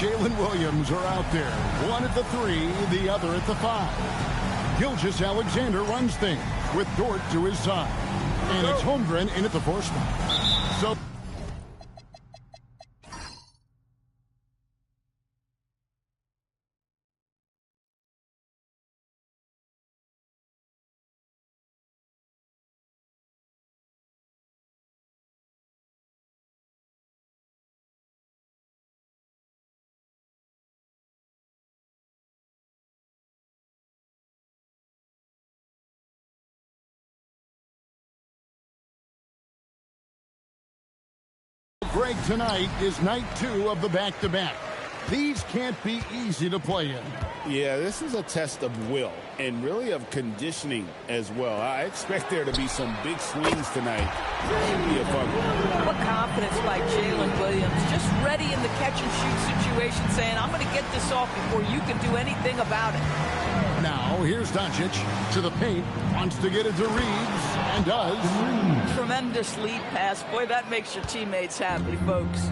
Jalen Williams are out there. One at the 3, the other at the 5. Gilgeous-Alexander runs things with Dort to his side. And it's Holmgren in at the 4 spot. So Greg, tonight is night 2 of the back-to-back. These can't be easy to play in. Yeah, this is a test of will and really of conditioning as well. I expect there to be some big swings tonight. Should be a fun one. What confidence by Jalen Williams. Just ready in the catch-and-shoot situation, saying, I'm going to get this off before you can do anything about it. Now, here's Doncic to the paint. Wants to get it to Reeves, and does. Tremendous lead pass. Boy, that makes your teammates happy, folks.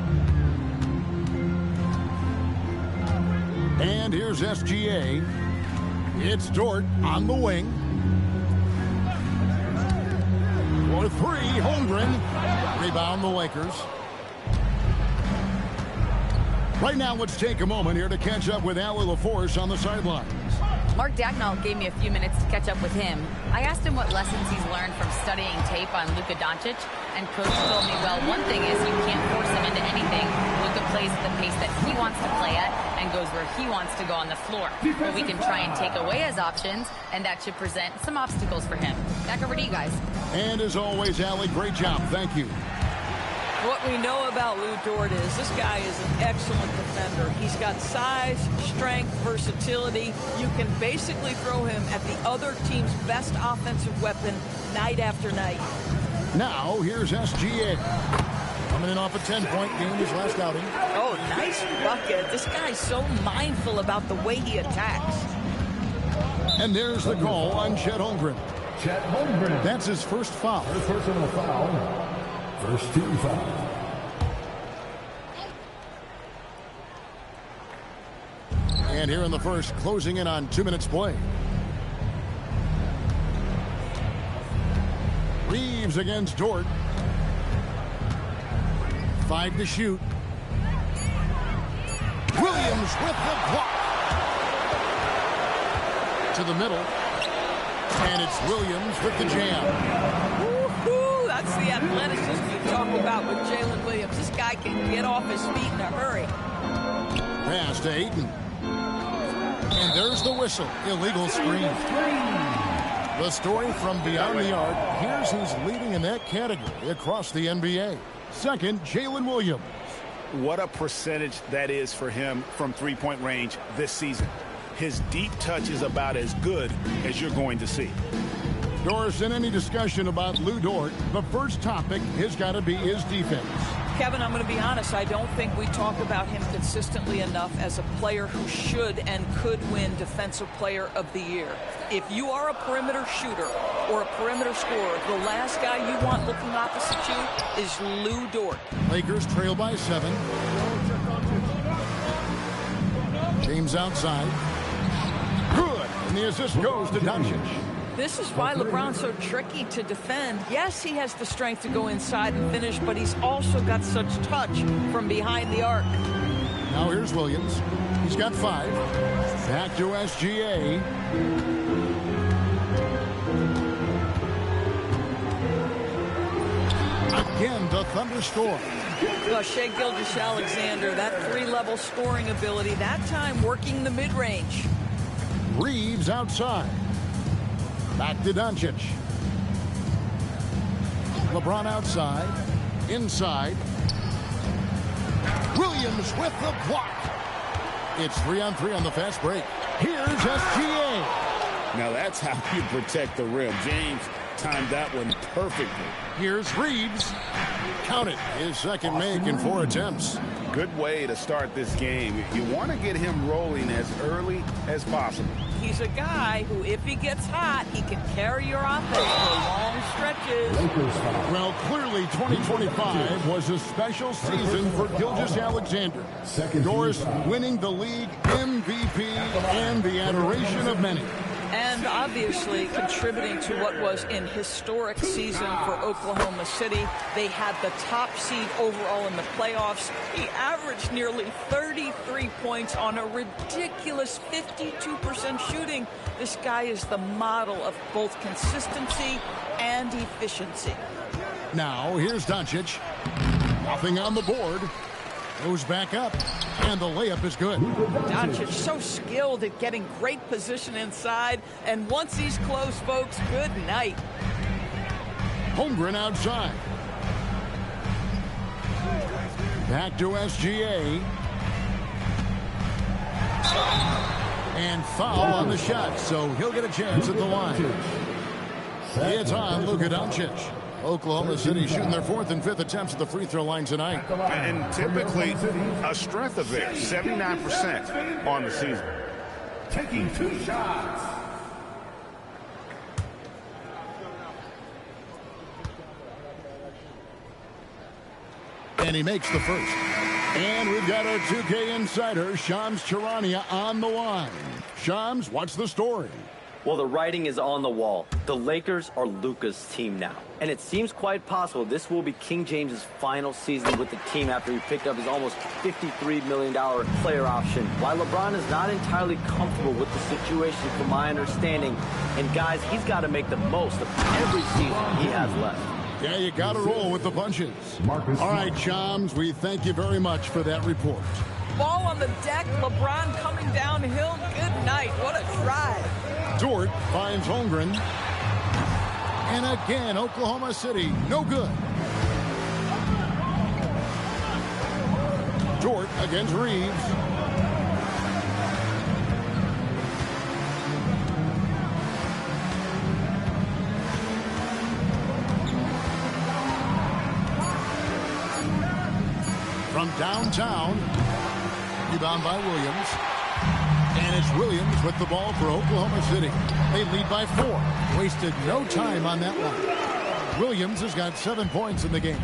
And here's SGA. It's Dort on the wing. For 3, Holmgren. Rebound the Lakers. Right now, let's take a moment here to catch up with Allie LaForce on the sidelines. Mark Dagnall gave me a few minutes to catch up with him. I asked him what lessons he's learned from studying tape on Luka Doncic, and Coach told me, well, one thing is you can't force him into anything. Luka plays at the pace that he wants to play at and goes where he wants to go on the floor. But we can try and take away his options, and that should present some obstacles for him. Back over to you guys. And as always, Allie, great job. Thank you. What we know about Lou Dort is this guy is an excellent defender. He's got size, strength, versatility. You can basically throw him at the other team's best offensive weapon night after night. Now, here's SGA. Coming in off a 10-point game his last outing. Oh, nice bucket. This guy's so mindful about the way he attacks. And there's the call on Chet Holmgren. Chet Holmgren. That's his first foul. First personal foul. First team foul. And here in the first, closing in on 2 minutes play. Reeves against Dort. 5 to shoot. Williams with the block. To the middle. And it's Williams with the jam. Woo-hoo! That's the athleticism you talk about with Jalen Williams. This guy can get off his feet in a hurry. Pass to Ayton. And there's the whistle. Illegal screen. The story from beyond the arc. Here's who's leading in that category across the NBA. Second, Jalen Williams. What a percentage that is for him from three-point range this season. His deep touch is about as good as you're going to see. Doris, in any discussion about Lou Dort, the first topic has got to be his defense. Kevin, I'm going to be honest. I don't think we talk about him consistently enough as a player who should and could win Defensive Player of the Year. If you are a perimeter shooter or a perimeter scorer, the last guy you want looking opposite you is Lou Dort. Lakers trail by 7. James outside. Good. And the assist goes to Doncic. This is why LeBron's so tricky to defend. Yes, he has the strength to go inside and finish, but he's also got such touch from behind the arc. Now here's Williams. He's got 5. Back to SGA. Again, the thunderstorm. Well, Shai Gilgeous-Alexander, that 3-level scoring ability, that time working the mid-range. Reeves outside. Back to Doncic. LeBron outside. Inside. Williams with the block. It's 3-on-3 on the fast break. Here's SGA. Now that's how you protect the rim. James timed that one perfectly. Here's Reeves. Count it. His second make in 4 attempts. Good way to start this game. You want to get him rolling as early as possible. He's a guy who, if he gets hot, he can carry your offense for long stretches. Well, clearly 2025 was a special season for Gilgeous-Alexander. Doris winning the league MVP and the adoration of many. And obviously contributing to what was an historic season for Oklahoma City. They had the top seed overall in the playoffs. He averaged nearly 33 points on a ridiculous 52% shooting. This guy is the model of both consistency and efficiency. Now, here's Doncic. Nothing on the board. Goes back up, and the layup is good. Doncic so skilled at getting great position inside, and once he's close, folks, good night. Holmgren outside. Back to SGA. And foul on the shot, so he'll get a chance at the line. It's on Luka Doncic. Oklahoma City shooting their 4th and 5th attempts at the free throw line tonight. And typically a strength of theirs, 79% on the season. Taking 2 shots. And he makes the first. And we've got our 2K insider, Shams Charania, on the line. Shams, what's the story? Well, the writing is on the wall. The Lakers are Luka's team now. And it seems quite possible this will be King James's final season with the team after he picked up his almost $53 million player option. While LeBron is not entirely comfortable with the situation from my understanding. And guys, he's got to make the most of every season he has left. Yeah, you got to roll with the punches. All right, Shams, we thank you very much for that report. Ball on the deck, LeBron coming downhill. Good night. What a drive. Dort finds Holmgren. And again, Oklahoma City, no good. Dort against Reeves. From downtown, rebound by Williams. And it's Williams with the ball for Oklahoma City. They lead by 4. Wasted no time on that one. Williams has got 7 points in the game.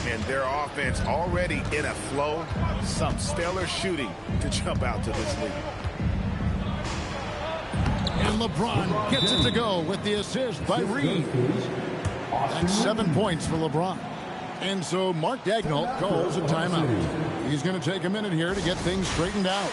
And their offense already in a flow. Some stellar shooting to jump out to this lead. And LeBron gets it to go with the assist by Reed. That's 7 points for LeBron. And so Mark Daigneault calls a timeout. He's going to take a minute here to get things straightened out.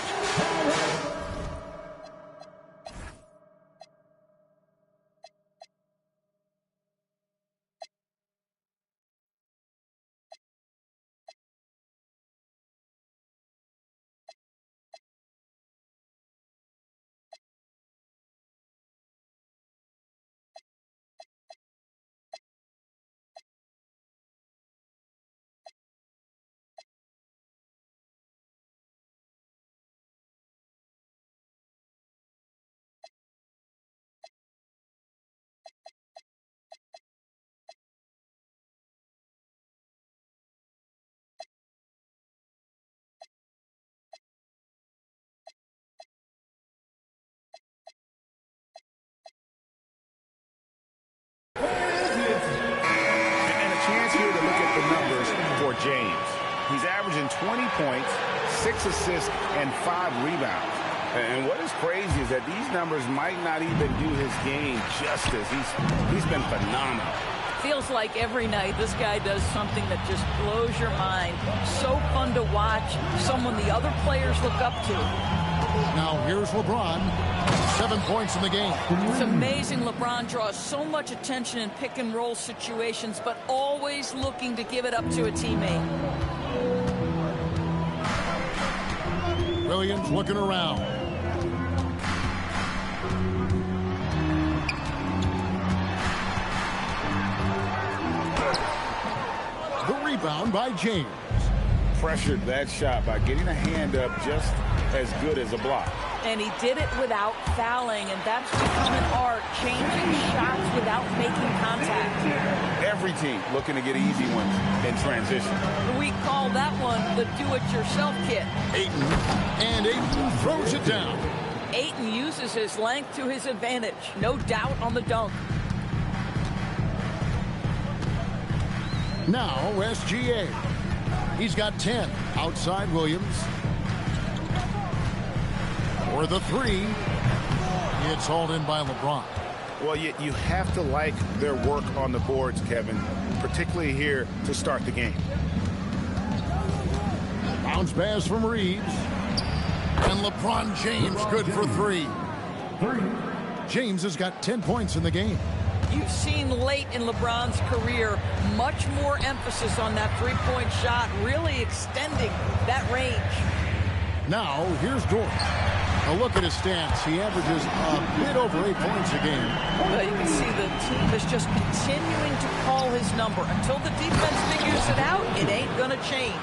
James. He's averaging 20 points, 6 assists, and 5 rebounds. And what is crazy is that these numbers might not even do his game justice. He's been phenomenal. Feels like every night this guy does something that just blows your mind. So fun to watch. Someone the other players look up to. Now here's LeBron. 7 points in the game. It's amazing LeBron draws so much attention in pick and roll situations, but always looking to give it up to a teammate. Williams looking around. The rebound by James. Pressured that shot by getting a hand up just as good as a block. And he did it without fouling, and that's become an art, changing shots without making contact. Every team looking to get easy ones in transition. We call that one the do-it-yourself kit. Ayton, and Ayton throws it down. Ayton uses his length to his advantage. No doubt on the dunk. Now SGA. He's got 10. Outside Williams. For the three. It's hauled in by LeBron. Well, you have to like their work on the boards, Kevin, particularly here to start the game. Bounce pass from Reeves. And LeBron James good for three. James has got 10 points in the game. You've seen late in LeBron's career much more emphasis on that three-point shot, really extending that range. Now, here's Dort. A look at his stats. He averages a bit over 8 points a game. You can see the team is just continuing to call his number. Until the defense figures it out, it ain't going to change.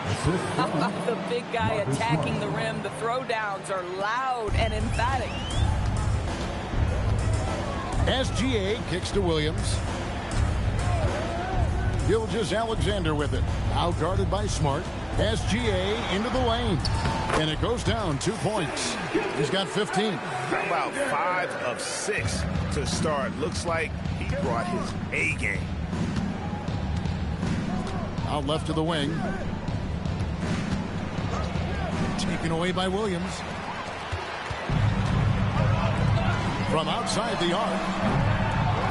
The big guy attacking the rim. The throwdowns are loud and emphatic. SGA kicks to Williams. Gilgeous-Alexander with it. Out guarded by Smart. SGA into the lane. And it goes down 2 points. He's got 15. How about 5 of 6 to start? Looks like he brought his A game. Out left to the wing. Taken away by Williams. From outside the arc.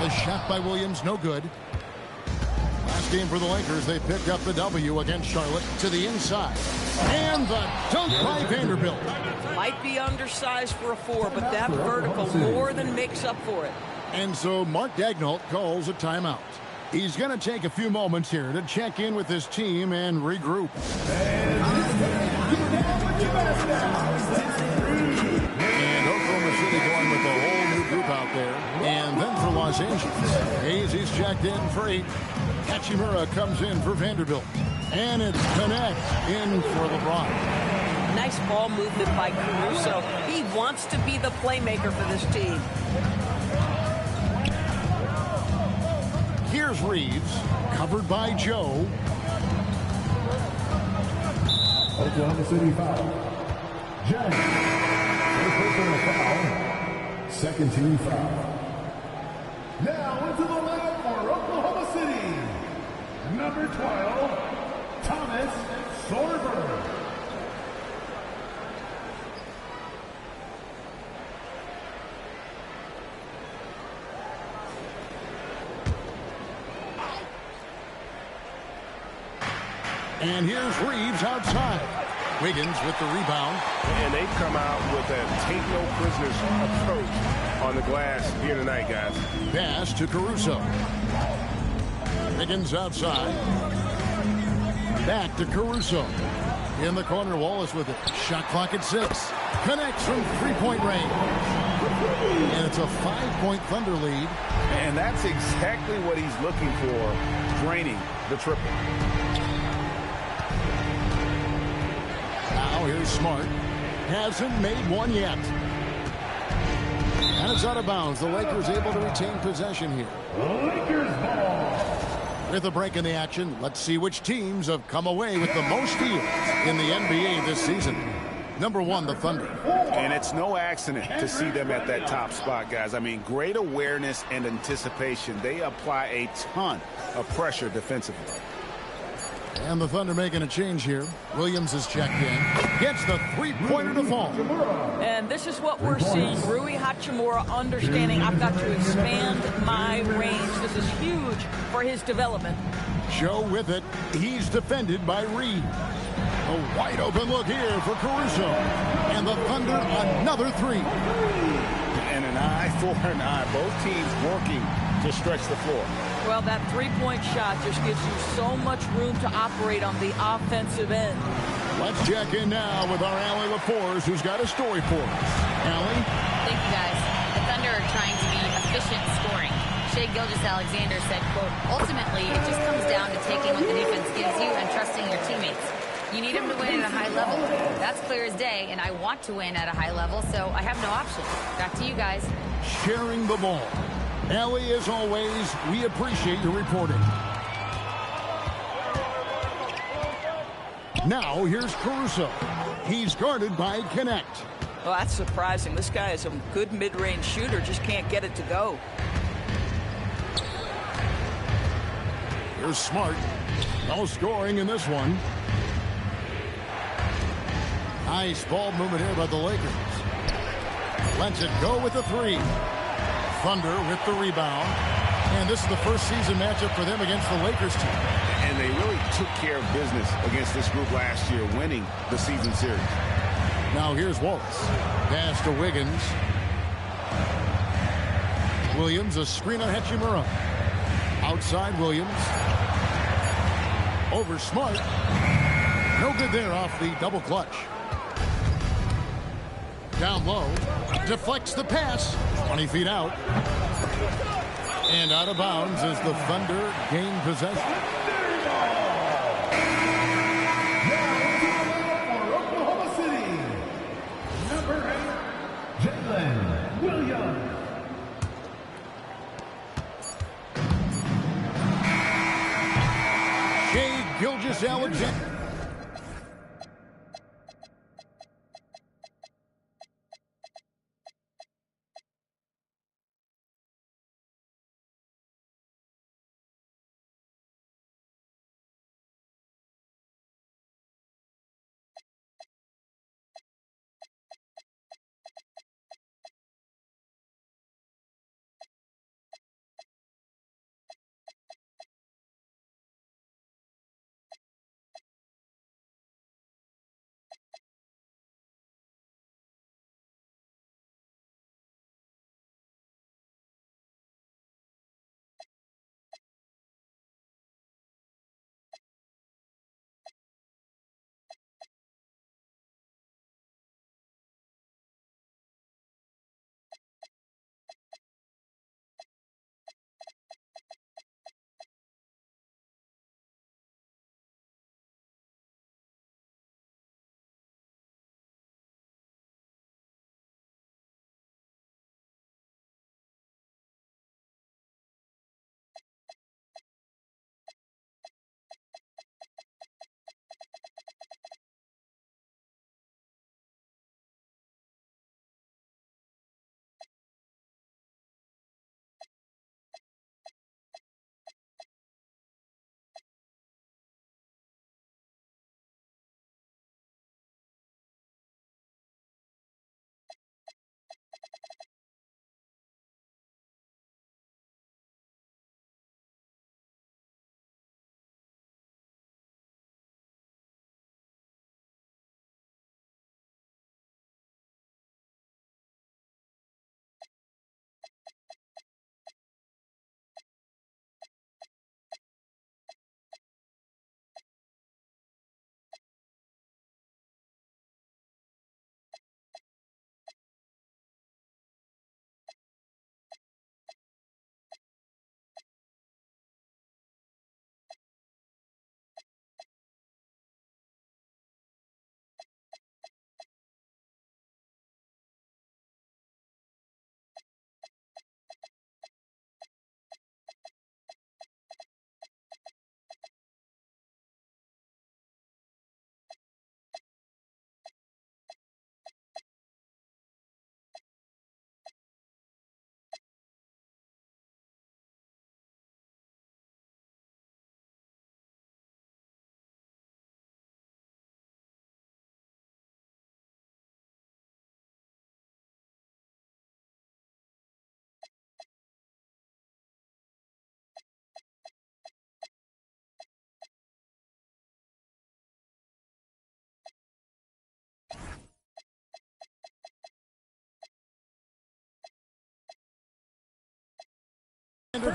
A shot by Williams, no good. Last game for the Lakers, they picked up the W against Charlotte to the inside. And the dunk by Vanderbilt. Might be undersized for a 4, but that vertical more than makes up for it. And so Mark Daigneault calls a timeout. He's going to take a few moments here to check in with his team and regroup. And Oklahoma City going with a whole new group out there. And then for Los Angeles, Hayes checked in for 8. Hachimura comes in for Vanderbilt. And it's Connect in for LeBron. Nice ball movement by Caruso. He wants to be the playmaker for this team. Here's Reeves, covered by Joe. Oklahoma City foul. James. First personal foul. Second team foul. Now into the line for Oklahoma City. Number 12, Thomas Sorber. And here's Reeves outside. Wiggins with the rebound. And they've come out with a take no prisoners approach on the glass here tonight, guys. Pass to Caruso. Wiggins outside. Back to Caruso. In the corner, Wallace with it. Shot clock at 6. Connects from three-point range. And it's a 5-point Thunder lead. And that's exactly what he's looking for, draining the triple. Now here's Smart. Hasn't made one yet. And it's out of bounds. The Lakers able to retain possession here. Lakers ball. With a break in the action, let's see which teams have come away with the most steals in the NBA this season. Number 1, the Thunder. And it's no accident to see them at that top spot, guys. I mean, great awareness and anticipation. They apply a ton of pressure defensively. And the Thunder making a change here. Williams is checked in. Gets the three-pointer to fall. And this is what we're seeing. Rui Hachimura understanding I've got to expand my range. This is huge for his development. Joe with it. He's defended by Reed. A wide open look here for Caruso. And the Thunder another 3. And an eye for an eye. Both teams working to stretch the floor. Well, that three-point shot just gives you so much room to operate on the offensive end. Let's check in now with our Allie LaForce, who's got a story for us. Allie? Thank you, guys. The Thunder are trying to be efficient scoring. Shai Gilgeous-Alexander said, quote, ultimately, it just comes down to taking what the defense gives you and trusting your teammates. You need him to win at a high level. That's clear as day, and I want to win at a high level, so I have no option. Back to you guys. Sharing the ball. Ellie, as always, we appreciate your reporting. Now, here's Caruso. He's guarded by Connect. Well, that's surprising. This guy is a good mid-range shooter, just can't get it to go. Here's Smart. No scoring in this one. Nice ball movement here by the Lakers. Lets it go with the three. Thunder with the rebound. And this is the first season matchup for them against the Lakers team. And they really took care of business against this group last year, winning the season series. Now here's Wallace. Pass to Wiggins. Williams, a screen on Hachimura. Outside Williams. Over Smart. No good there off the double clutch. Down low. Deflects the pass. 20 feet out. And out of bounds as the Thunder gain possession. For Oklahoma City, number 8, Jalen Williams. Shai Gilgeous-Alexander.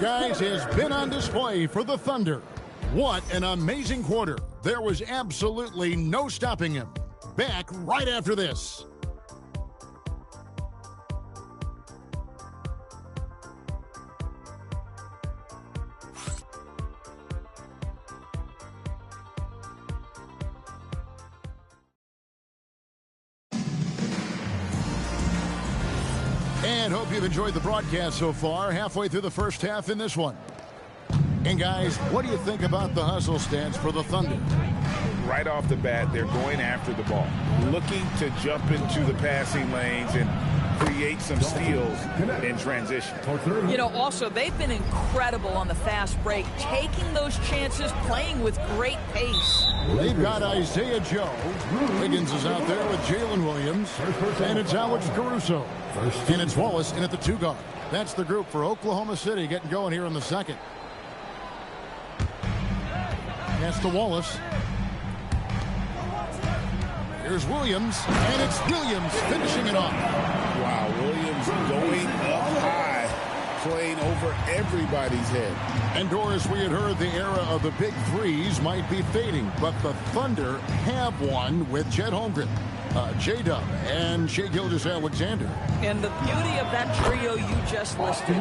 Guys, has been on display for the Thunder. What an amazing quarter. There was absolutely no stopping him. Back right after this. And hope you've enjoyed the broadcast so far. Halfway through the first half in this one. And guys, what do you think about the hustle stance for the Thunder? Right off the bat, they're going after the ball, looking to jump into the passing lanes and create some steals in transition. You know, also, they've been incredible on the fast break, taking those chances, playing with great pace. They've got Isaiah Joe. Wiggins is out there with Jalen Williams. And it's Alex Caruso. And it's Wallace in at the 2 guard. That's the group for Oklahoma City getting going here in the second. Pass to Wallace. Here's Williams, and it's Williams finishing it off. Wow, Williams going up high, playing over everybody's head. And Doris, we had heard the era of the big threes might be fading, but the Thunder have one with Chet Holmgren, J-Dub, and Shai Gilgeous-Alexander. And the beauty of that trio you just listed,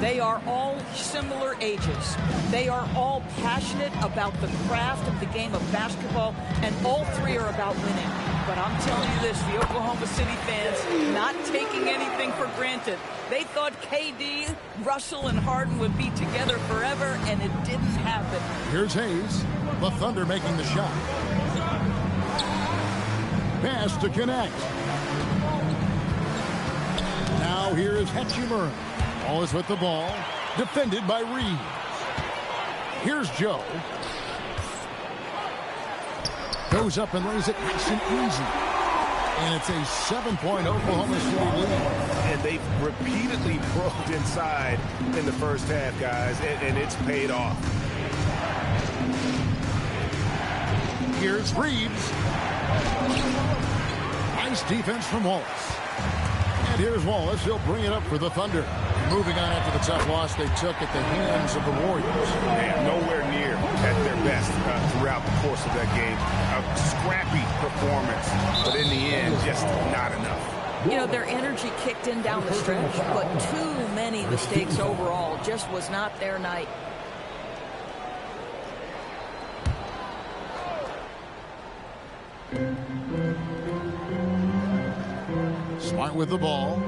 they are all similar ages. They are all passionate about the craft of the game of basketball, and all three are about winning. But I'm telling you this, the Oklahoma City fans not taking anything for granted. They thought KD, Russell, and Harden would be together forever, and it didn't happen. Here's Hayes. The Thunder making the shot. Pass to connect. Now here is Hachimura. Wallace with the ball. Defended by Reeves. Here's Joe. Goes up and lays it nice and easy. And it's a 7-point Oklahoma City lead. And they've repeatedly probed inside in the first half, guys, and it's paid off. Here's Reeves. Nice defense from Wallace. And here's Wallace. He'll bring it up for the Thunder. Moving on after the tough loss they took at the hands of the Warriors. And nowhere near at their best throughout the course of that game. A scrappy performance, but in the end, just not enough. You know, their energy kicked in down the stretch, but too many mistakes overall. Just was not their night. Smart with the ball.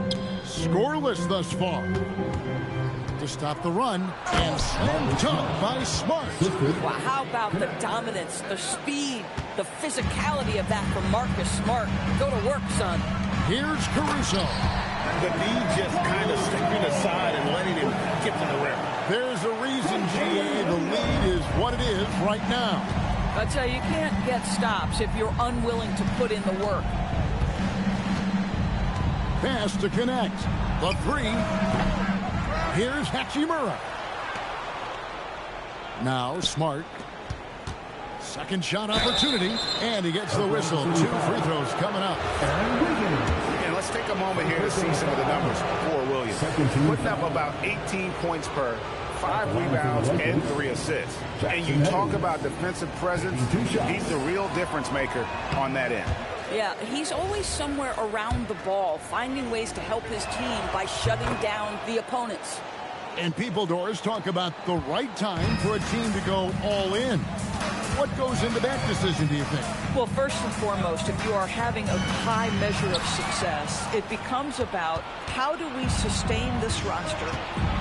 Scoreless thus far. To stop the run. And slam dunk by Smart. Well, how about the dominance, the speed, the physicality of that from Marcus Smart? Go to work, son. Here's Caruso. The knee just kind of stepping aside and letting him get to the rim. There's a reason, GA, the lead is what it is right now. I tell you, you can't get stops if you're unwilling to put in the work. Pass to connect. The 3. Here's Hachimura. Now Smart. Second shot opportunity. And he gets the whistle. 2 free throws coming up. And let's take a moment here to see some of the numbers for Williams. Putting up about 18 points per, 5 rebounds, and 3 assists. And you talk about defensive presence, he's the real difference maker on that end. Yeah, he's always somewhere around the ball, finding ways to help his team by shutting down the opponents. And people, Doris, talk about the right time for a team to go all in. What goes into that decision, do you think? Well, first and foremost, if you are having a high measure of success, it becomes about how do we sustain this roster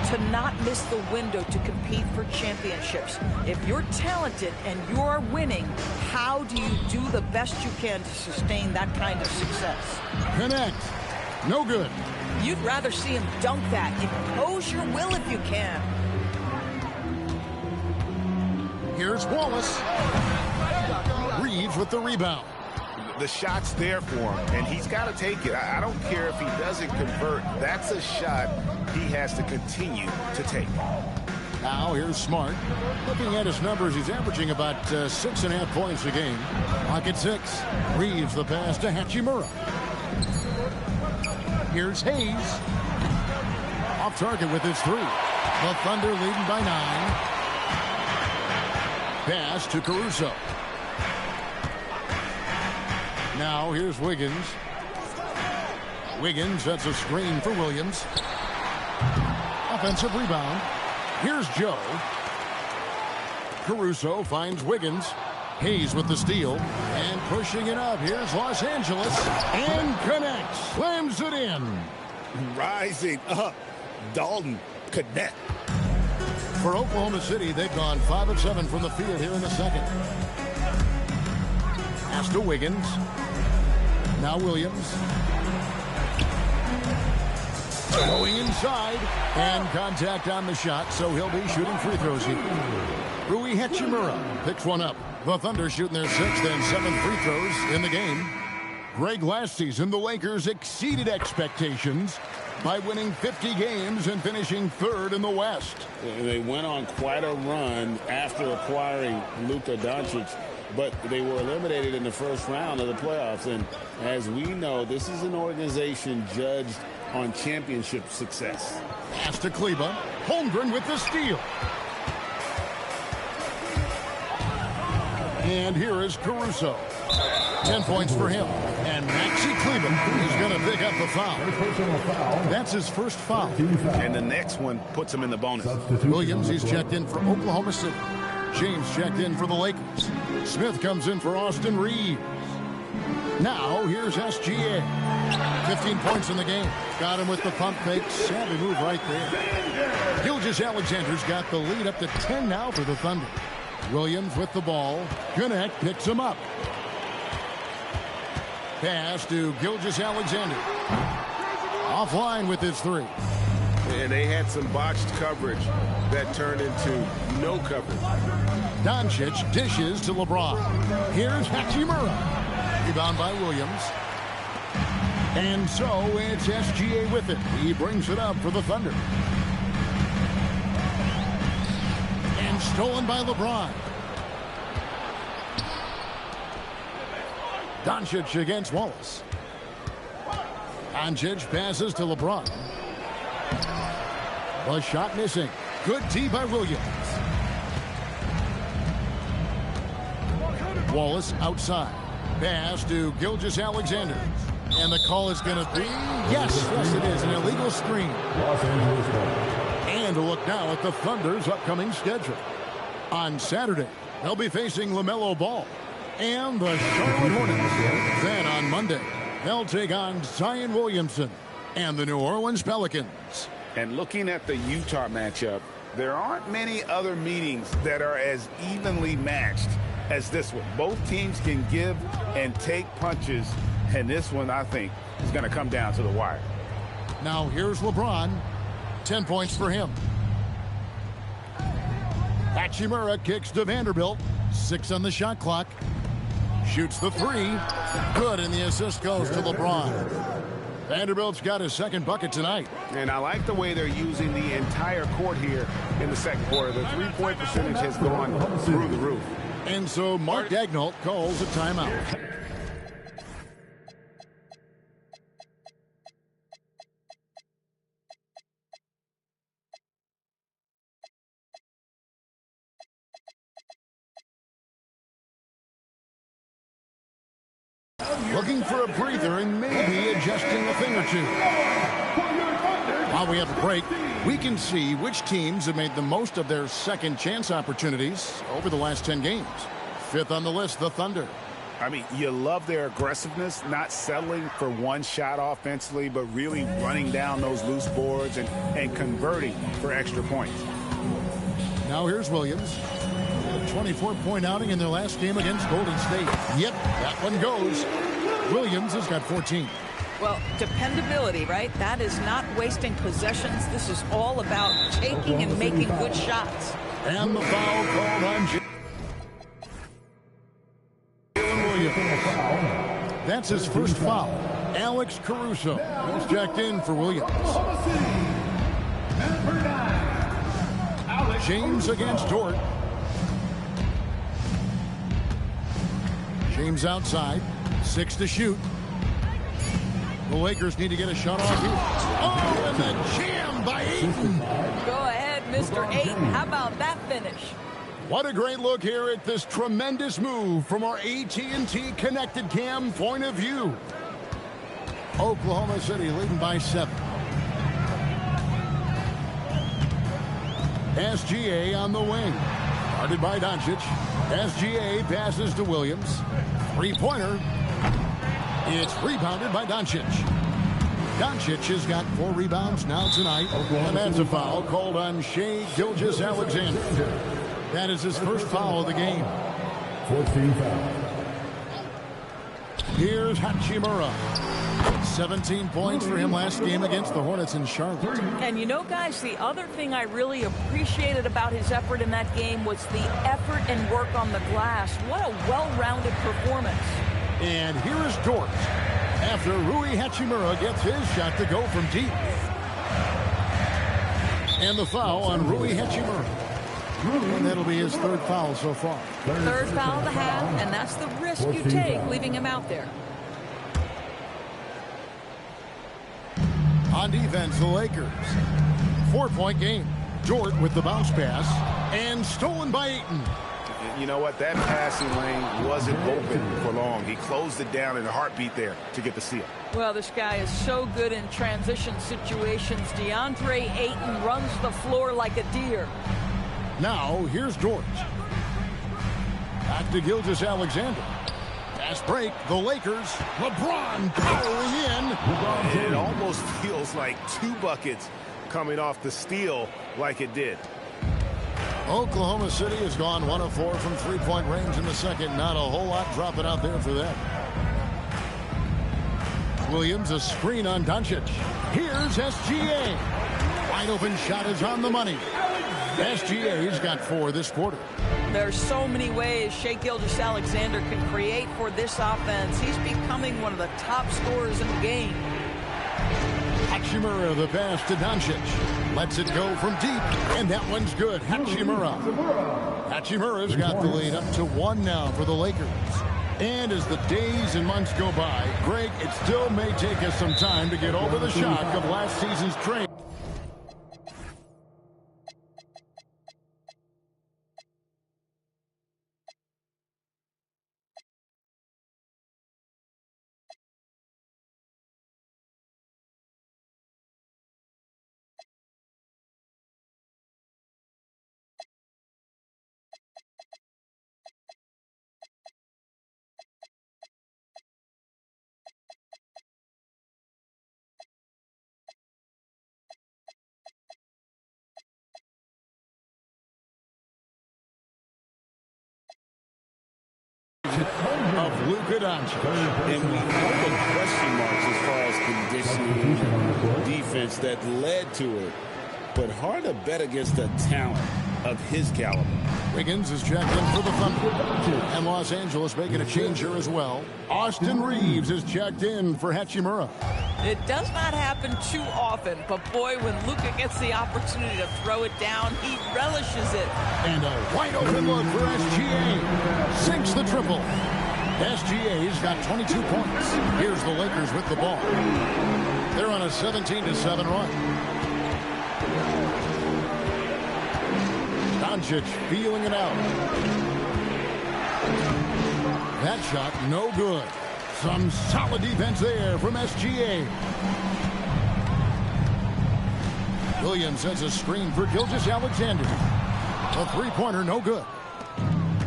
to not miss the window to compete for championships. If you're talented and you're winning, how do you do the best you can to sustain that kind of success? Connect. No good. You'd rather see him dunk that. Impose your will if you can. Here's Wallace. Reeves with the rebound. The shot's there for him, and he's got to take it. I don't care if he doesn't convert. That's a shot he has to continue to take. Now here's Smart. Looking at his numbers, he's averaging about 6.5 points a game. Pocket 6. Reeves the pass to Hachimura. Here's Hayes. Off target with his 3. The Thunder leading by 9. Pass to Caruso. Now here's Wiggins. Wiggins sets a screen for Williams. Offensive rebound. Here's Joe. Caruso finds Wiggins. Hayes with the steal. And pushing it up. Here's Los Angeles. And connects. Slams it in. Rising up. Dalton Cadet. For Oklahoma City, they've gone 5 of 7 from the field here in the second. Pass to Wiggins. Now Williams. Going inside. And contact on the shot, so he'll be shooting free throws here. Rui Hachimura picks one up. The Thunder shooting their 6th and 7th free throws in the game. Greg, last season, the Lakers exceeded expectations by winning 50 games and finishing 3rd in the West. They went on quite a run after acquiring Luka Doncic, but they were eliminated in the first round of the playoffs. And as we know, this is an organization judged on championship success. Pass to Kleba. Holmgren with the steal. And here is Caruso. 10 points for him. And Maxi Kleba is going to pick up the foul. That's his first foul. And the next one puts him in the bonus. Williams, he's checked in for Oklahoma City. James checked in for the Lakers. Smith comes in for Austin Reeves. Now, here's SGA. 15 points in the game. Got him with the pump fake. Savvy move right there. Gilgeous-Alexander's got the lead up to 10 now for the Thunder. Williams with the ball. Gannett picks him up. Pass to Gilgeous-Alexander. Offline with his 3. And they had some botched coverage that turned into no coverage. Doncic dishes to LeBron. Here's Hachimura. Rebound by Williams. And so it's SGA with it. He brings it up for the Thunder. And stolen by LeBron. Doncic against Wallace. Doncic passes to LeBron. The shot missing. Good D by Williams. Wallace outside. Pass to Gilgeous-Alexander. And the call is going to be, yes, it is, an illegal screen. And a look now at the Thunder's upcoming schedule. On Saturday, they'll be facing LaMelo Ball and the Charlotte Hornets. Then on Monday, they'll take on Zion Williamson and the New Orleans Pelicans. And looking at the Utah matchup, there aren't many other meetings that are as evenly matched as this one. Both teams can give and take punches, and this one, I think, is going to come down to the wire. Now here's LeBron. 10 points for him. Hachimura kicks to Vanderbilt. 6 on the shot clock. Shoots the 3. Good, and the assist goes to LeBron. Vanderbilt's got his 2nd bucket tonight. And I like the way they're using the entire court here in the second quarter. The three-point percentage has gone through the roof. And so Mark Daigneault calls a timeout. Looking for a breather and maybe adjusting a thing or two. While we have a break, we can see which teams have made the most of their second chance opportunities over the last 10 games. 5th on the list, the Thunder. I mean, you love their aggressiveness, not settling for one shot offensively, but really running down those loose boards and converting for extra points. Now here's Williams. A 24-point outing in their last game against Golden State. Yep, that one goes. Williams has got 14. Well, dependability, right? That is not wasting possessions. This is all about taking and making good shots. And the foul called on Jalen Williams. That's his first foul. Alex Caruso is checked in for Williams. James against Dort. James outside. 6 to shoot. The Lakers need to get a shot off here. Oh, and the jam by Ayton. Go ahead, Mr. Ayton. How about that finish? What a great look here at this tremendous move from our AT&T Connected Cam point of view. Oklahoma City leading by 7. SGA on the wing. Guarded by Doncic. SGA passes to Williams. 3-pointer. It's rebounded by Doncic. Doncic has got 4 rebounds now tonight. And that's a foul called on Shai Gilgeous-Alexander. That is his first foul of the game. 14 fouls. Here's Hachimura. 17 points for him last game against the Hornets in Charlotte. And you know, guys, the other thing I really appreciated about his effort in that game was the effort and work on the glass. What a well-rounded performance. And here is Dort after Rui Hachimura gets his shot to go from deep. And the foul on Rui Hachimura. And that'll be his 3rd foul so far. 3rd foul of the half, and that's the risk you take leaving him out there. On defense, the Lakers. 4-point game. Dort with the bounce pass. And stolen by Ayton. You know what? That passing lane wasn't open for long. He closed it down in a heartbeat there to get the steal. Well, this guy is so good in transition situations. DeAndre Ayton runs the floor like a deer. Now, here's Dort. Back to Gilgeous-Alexander. Fast break, the Lakers. LeBron powering in. It almost feels like 2 buckets coming off the steal like it did. Oklahoma City has gone 1 of 4 from 3-point range in the second. Not a whole lot dropping out there for them. Williams, a screen on Doncic. Here's SGA. Wide open shot is on the money. SGA's got 4 this quarter. There's so many ways Shai Gilgeous-Alexander can create for this offense. He's becoming one of the top scorers in the game. Hachimura, the pass to Doncic. Lets it go from deep, and that one's good. Hachimura. Hachimura's got the lead up to 1 now for the Lakers. And as the days and months go by, Greg, it still may take us some time to get over the shock of last season's trade. Of Luka Doncic. And we know the question marks as far as conditioning, defense that led to it. But hard to bet against the talent of his caliber. Wiggins is checked in for the Thunder. And Los Angeles making a change here as well. Austin Reeves is checked in for Hachimura. It does not happen too often, but boy, when Luka gets the opportunity to throw it down, he relishes it. And a wide open look for SGA. Sinks the triple. SGA's got 22 points. Here's the Lakers with the ball. They're on a 17-7 run. Doncic feeling it out. That shot no good. Some solid defense there from SGA. Williams sets a screen for Gilgeous-Alexander. A 3-pointer no good.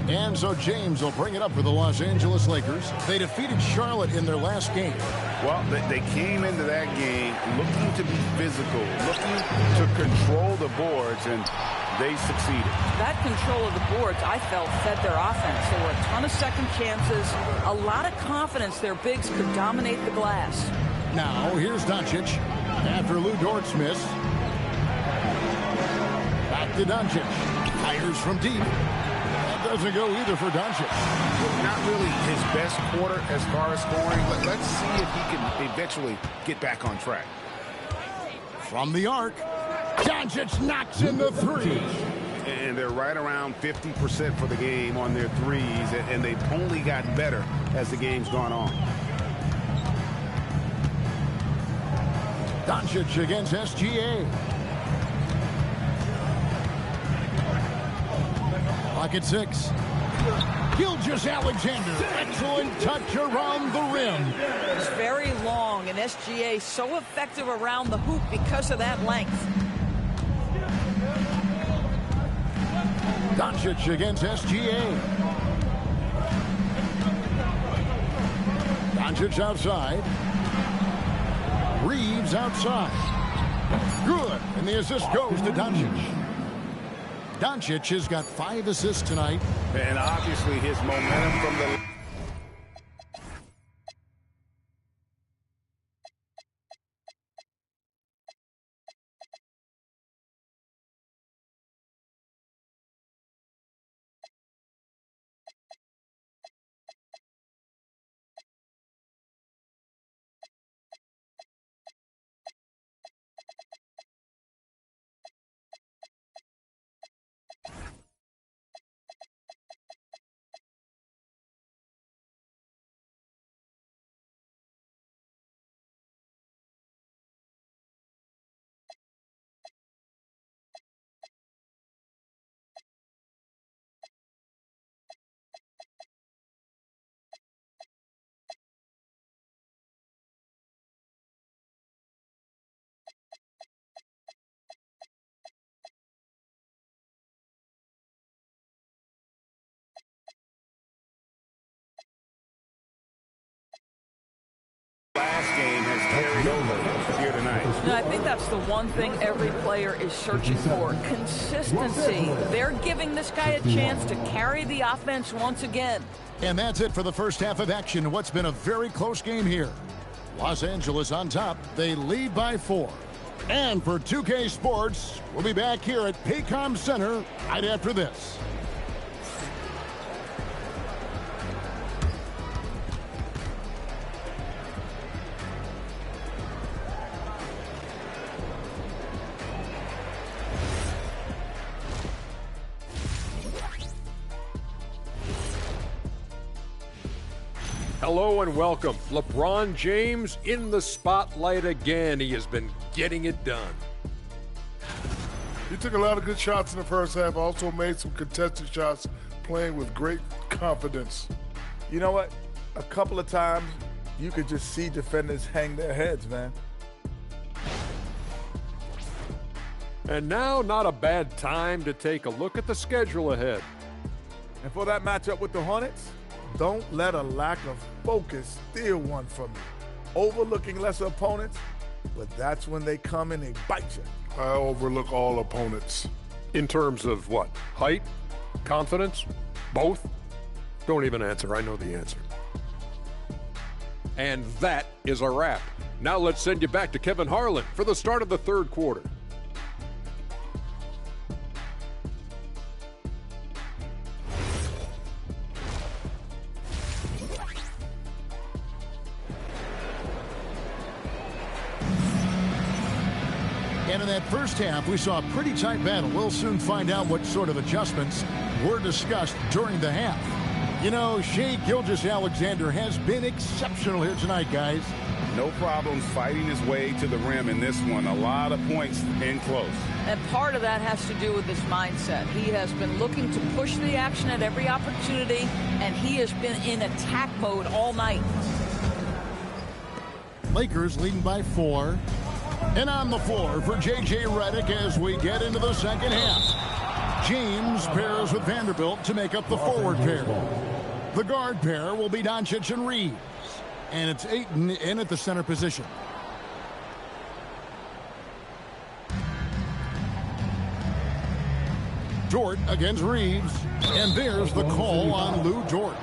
And so James will bring it up for the Los Angeles Lakers. They defeated Charlotte in their last game. Well, they came into that game looking to be physical, looking to control the boards, and they succeeded. That control of the boards, I felt, fed their offense. There were a ton of second chances, a lot of confidence their bigs could dominate the glass. Now, here's Doncic after Lou Dort's miss. Back to Doncic. Fires from deep. Doesn't go either for Doncic. Not really his best quarter as far as scoring, but let's see if he can eventually get back on track. From the arc, Doncic knocks in the 3. And they're right around 50% for the game on their threes, and they've only gotten better as the game's gone on. Doncic against SGA. Clock at 6. Gilgeous-Alexander, excellent touch around the rim. It's very long, and SGA so effective around the hoop because of that length. Doncic against SGA. Doncic outside. Reeves outside. Good, and the assist goes to Doncic. Doncic has got 5 assists tonight. And obviously his momentum from the... last game has carried over here tonight. And I think that's the one thing every player is searching for. Consistency. They're giving this guy a chance to carry the offense once again. And that's it for the first half of action. What's been a very close game here. Los Angeles on top. They lead by 4. And for 2K Sports, we'll be back here at Paycom Center right after this. Hello and welcome. LeBron James in the spotlight again. He has been getting it done. He took a lot of good shots in the first half, also made some contested shots, playing with great confidence. You know what? A couple of times, you could just see defenders hang their heads, man. And now, not a bad time to take a look at the schedule ahead. And for that matchup with the Hornets, don't let a lack of focus steal one from you. Overlooking lesser opponents, but that's when they come and they bite you. I overlook all opponents. In terms of what? Height? Confidence? Both? Don't even answer. I know the answer. And that is a wrap. Now let's send you back to Kevin Harlan for the start of the third quarter. And in that first half, we saw a pretty tight battle. We'll soon find out what sort of adjustments were discussed during the half. You know, Shai Gilgeous-Alexander has been exceptional here tonight, guys. No problems fighting his way to the rim in this one. A lot of points in close. And part of that has to do with his mindset. He has been looking to push the action at every opportunity, and he has been in attack mode all night. Lakers leading by 4. And on the floor for J.J. Redick as we get into the second half. James pairs with Vanderbilt to make up the forward pair. The guard pair will be Doncic and Reeves. And it's Ayton in at the center position. Dort against Reeves. And there's the call on Lou Dort.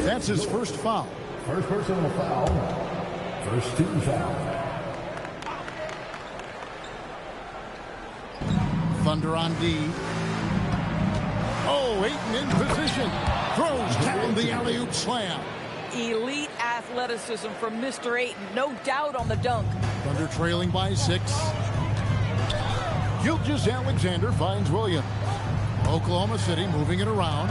That's his first foul. First personal foul. First team foul. Thunder on D. Oh, Ayton in position. Throws down the alley-oop slam. Elite athleticism from Mr. Ayton. No doubt on the dunk. Thunder trailing by 6. Gilgeous-Alexander finds Williams. Oklahoma City moving it around.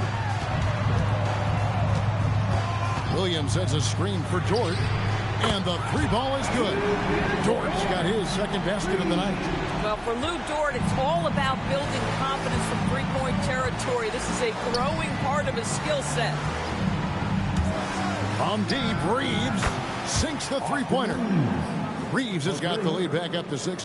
Williams sets a screen for Dort. And the 3 ball is good. Dort's got his second basket of the night. Well, for Lou Dort, it's all about building confidence from three-point territory. This is a growing part of his skill set. On deep, Reeves sinks the three-pointer. Reeves has got the lead back up to 6.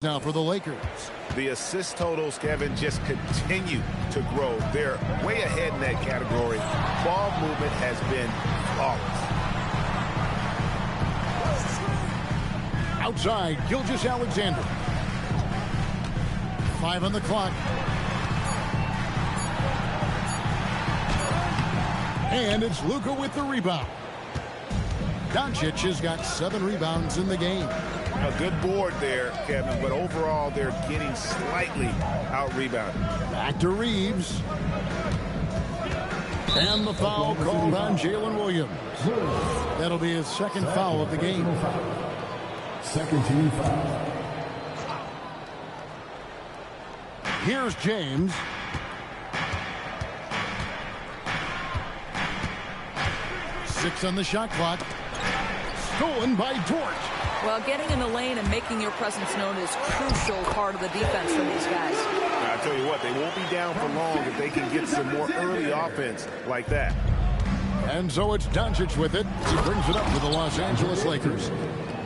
Now for the Lakers. The assist totals, Kevin, just continue to grow. They're way ahead in that category. Ball movement has been flawless. Outside, Gilgeous-Alexander. 5 on the clock. And it's Luka with the rebound. Doncic has got 7 rebounds in the game. A good board there, Kevin, but overall they're getting slightly out-rebounded. Back to Reeves. And the foul called on Jalen Williams. That'll be his second foul of the game. Second team foul. Here's James. Six on the shot clock. Stolen by Dort. Well, getting in the lane and making your presence known is crucial part of the defense for these guys. I tell you what, they won't be down for long if they can get some more early offense like that. And so it's Doncic with it. He brings it up to the Los Angeles Lakers.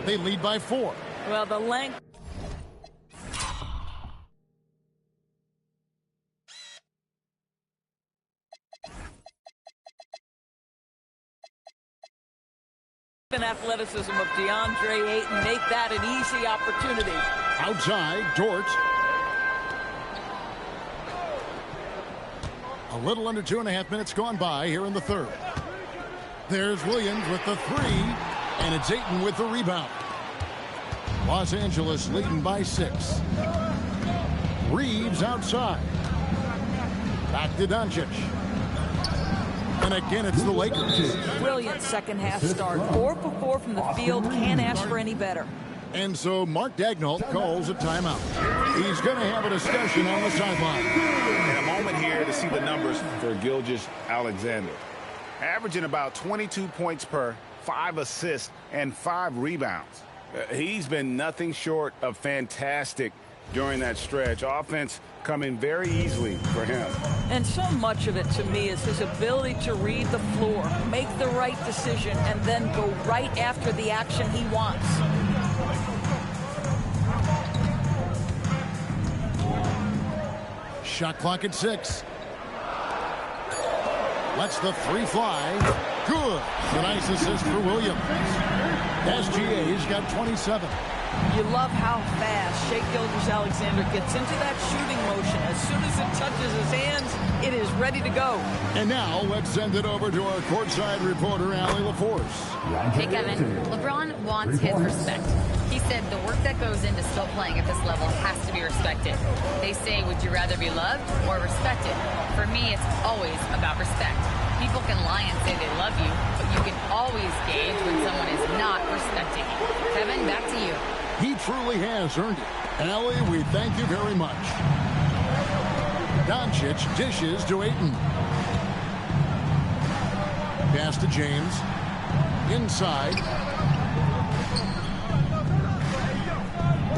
They lead by 4. Well, the length. And athleticism of DeAndre Ayton make that an easy opportunity. Outside, Dort. A little under 2.5 minutes gone by here in the third. There's Williams with the 3, and it's Ayton with the rebound. Los Angeles leading by 6. Reeves outside. Back to Doncic. And again, it's the Lakers. Brilliant second half start. 4 for 4 from the field. Can't ask for any better. And so Mark Daigneault calls a timeout. He's going to have a discussion on the sideline. And a moment here to see the numbers for Gilgeous-Alexander. Averaging about 22 points per, 5 assists, and 5 rebounds. He's been nothing short of fantastic during that stretch. Offense coming very easily for him. And so much of it to me is his ability to read the floor, make the right decision, and then go right after the action he wants. Shot clock at 6. Lets the 3 fly. Good. A nice assist for Williams. SGA's got 27. You love how fast Shai Gilgeous-Alexander gets into that shooting motion. As soon as it touches his hands, it is ready to go. And now let's send it over to our courtside reporter, Allie LaForce. Hey, Kevin. LeBron wants his respect. He said the work that goes into still playing at this level has to be respected. They say, would you rather be loved or respected? For me, it's always about respect. People can lie and say they love you, but you can always gauge when someone is not respecting you. Kevin, back to you. He truly has earned it. Allie, we thank you very much. Doncic dishes to Ayton. Pass to James. Inside.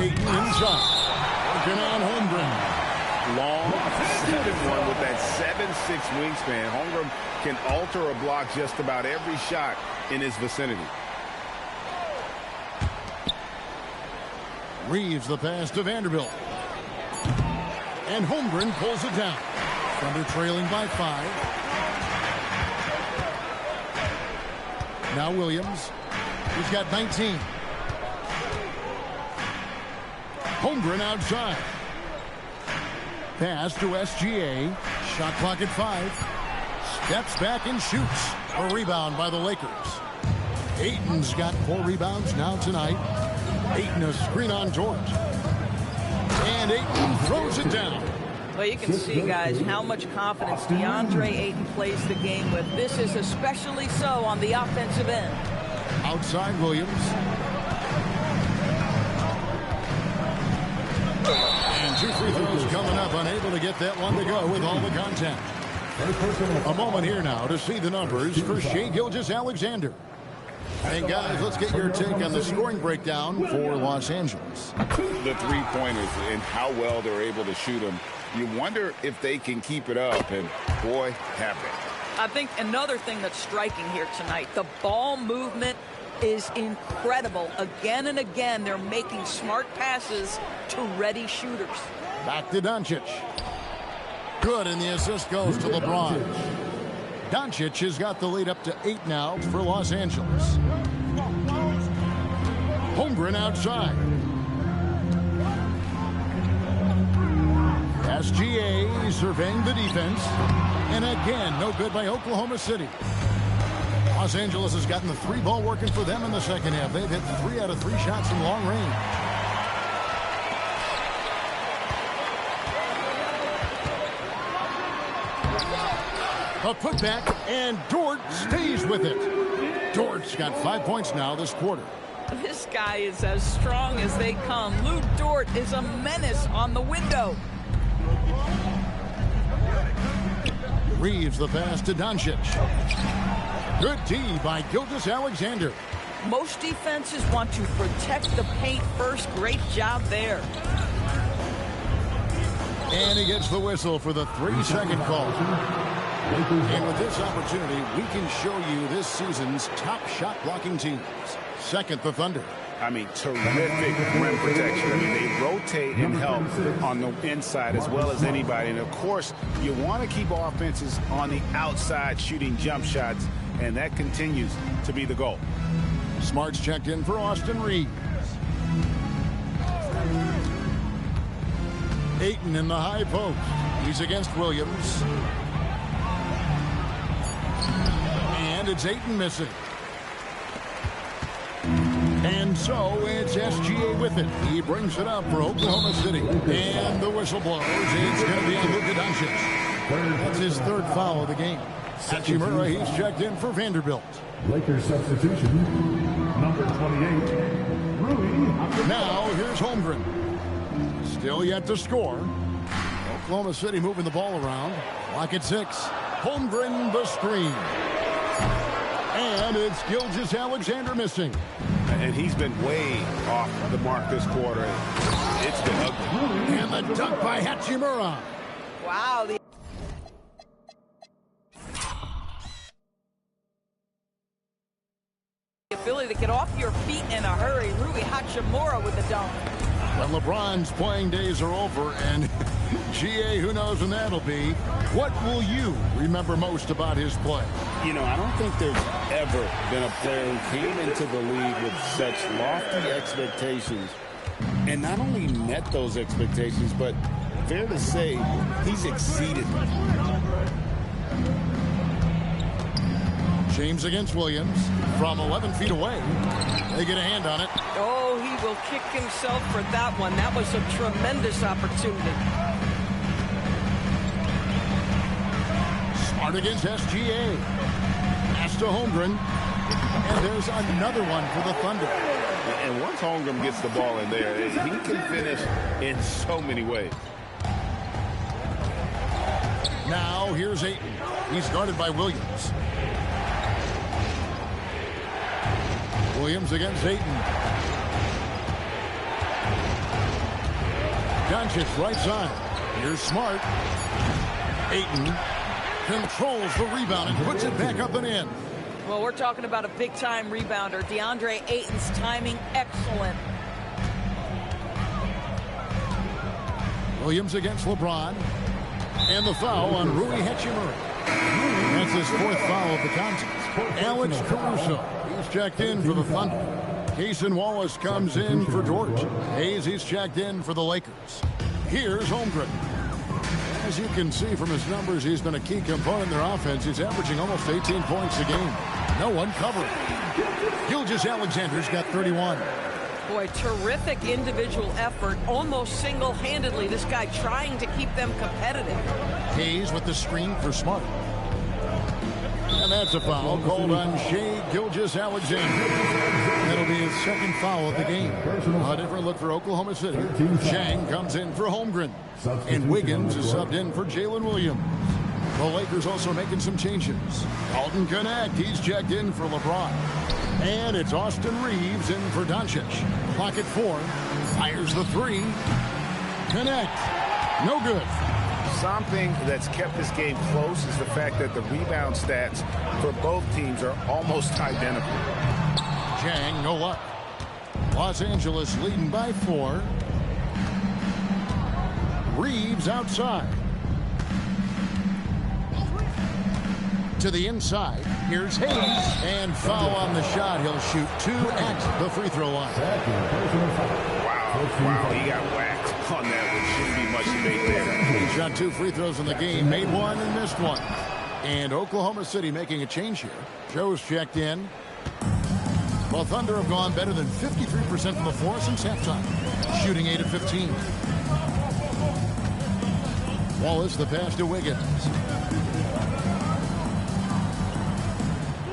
Ayton inside. Working on Holmgren. Long 7-1 with that 7'6" wingspan. Holmgren can alter or block just about every shot in his vicinity. Reeves the pass to Vanderbilt. And Holmgren pulls it down. Thunder trailing by 5. Now Williams. He's got 19. Holmgren outside. Pass to SGA. Shot clock at 5. Steps back and shoots. A rebound by the Lakers. Ayton's got 4 rebounds now tonight. Ayton a screen on Dort. And Ayton throws it down. Well, you can see, guys, how much confidence DeAndre Ayton plays the game with. This is especially so on the offensive end. Outside Williams. And 2 free throws coming up. Unable to get that one to go with all the contact. A moment here now to see the numbers for Shai Gilgeous-Alexander. And guys, let's get your take on the scoring breakdown for Los Angeles. The three-pointers and how well they're able to shoot them. You wonder if they can keep it up, and boy, have they. I think another thing that's striking here tonight, the ball movement is incredible. Again and again, they're making smart passes to ready shooters. Back to Doncic. Good, and the assist goes to LeBron. Doncic has got the lead up to 8 now for Los Angeles. Holmgren outside. SGA surveying the defense. And again, no good by Oklahoma City. Los Angeles has gotten the 3-ball working for them in the second half. They've hit 3 out of 3 shots from long range. A putback, and Dort stays with it. Dort's got 5 points now this quarter. This guy is as strong as they come. Lou Dort is a menace on the window. Reeves the pass to Doncic. Good D by Gilgeous-Alexander. Most defenses want to protect the paint first. Great job there. And he gets the whistle for the 3-second call. And with this opportunity, we can show you this season's top shot blocking teams. Second, the Thunder. I mean, terrific rim protection. I mean, they rotate and help on the inside as well as anybody. And, of course, you want to keep offenses on the outside shooting jump shots, and that continues to be the goal. Smart's checked in for Austin Reeves. Ayton in the high post. He's against Williams. And it's Ayton missing. And so it's SGA with it. He brings it up for Oklahoma City. And the whistle blows. It's going to be on Luka Doncic. That's his 3rd foul of the game. Hachimura, he's checked in for Vanderbilt. Lakers substitution, number 28, Rui. Now here's Holmgren. Still yet to score. Oklahoma City moving the ball around. Clock at 6. Holmgren the screen. And it's Gilgeous-Alexander missing. And he's been way off the mark this quarter. It's been ugly. And the dunk by Hachimura. Wow. The ability to get off your feet in a hurry. Rui Hachimura with the dunk. Well, LeBron's playing days are over, and GA, who knows when that'll be. What will you remember most about his play? You know, I don't think there's ever been a player who came into the league with such lofty expectations and not only met those expectations, but fair to say, he's exceeded them. James against Williams from 11 feet away. They get a hand on it. Oh, he will kick himself for that one. That was a tremendous opportunity. Smart against SGA. Pass to Holmgren. And there's another one for the Thunder. And once Holmgren gets the ball in there, he can finish in so many ways. Now here's Ayton. He's guarded by Williams. Williams against Ayton. Doncic right side. Here's Smart. Ayton controls the rebound and puts it back up and in. Well, we're talking about a big-time rebounder. DeAndre Ayton's timing, excellent. Williams against LeBron. And the foul on Rui Hachimura. That's his 4th foul of the contest. Alex Caruso. He's checked in for the Thunder. Cason Wallace comes in for Dort. Hayes, he's checked in for the Lakers. Here's Holmgren. As you can see from his numbers, he's been a key component in their offense. He's averaging almost 18 points a game. No one covering. Gilgeous-Alexander's got 31. Boy, terrific individual effort. Almost single-handedly, this guy trying to keep them competitive. Hayes with the screen for Smart. And that's a foul called on Shai Gilgeous-Alexander. That'll be his 2nd foul of the game. A different look for Oklahoma City. Chang comes in for Holmgren. And Wiggins is subbed in for Jalen Williams. The Lakers also making some changes. Dalton Connect, he's checked in for LeBron. And it's Austin Reeves in for Doncic. Clock at 4. Fires the 3. Connect. No good. Something that's kept this game close is the fact that the rebound stats for both teams are almost identical. Chang, no luck. Los Angeles leading by 4. Reeves outside. To the inside. Here's Hayes. And foul on the shot. He'll shoot 2 at the free throw line. Wow, he got whacked on that one. Shouldn't be much debate there. He shot 2 free throws in the game, made 1 and missed 1. And Oklahoma City making a change here. Joe's checked in. Well, Thunder have gone better than 53% from the floor since halftime, shooting 8 of 15. Wallace, the pass to Wiggins.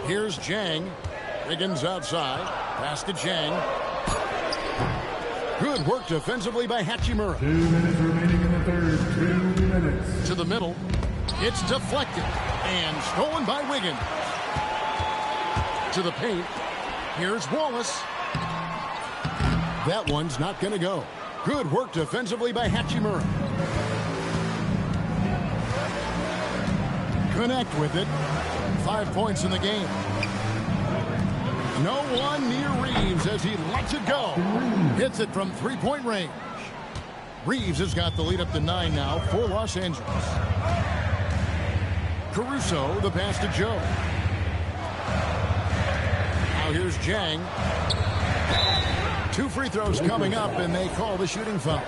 Here's Jang. Wiggins outside. Pass to Jang. Good work defensively by Hachimura. 2 minutes remaining in the third. 2 minutes. To the middle. It's deflected and stolen by Wiggins. To the paint. Here's Wallace. That one's not going to go. Good work defensively by Hachimura. Connect with it. 5 points in the game. No one near Reeves as he lets it go. Hits it from 3-point range. Reeves has got the lead up to 9 now for Los Angeles. Caruso, the pass to Joe. Now here's Jang. 2 free throws coming up, and they call the shooting foul.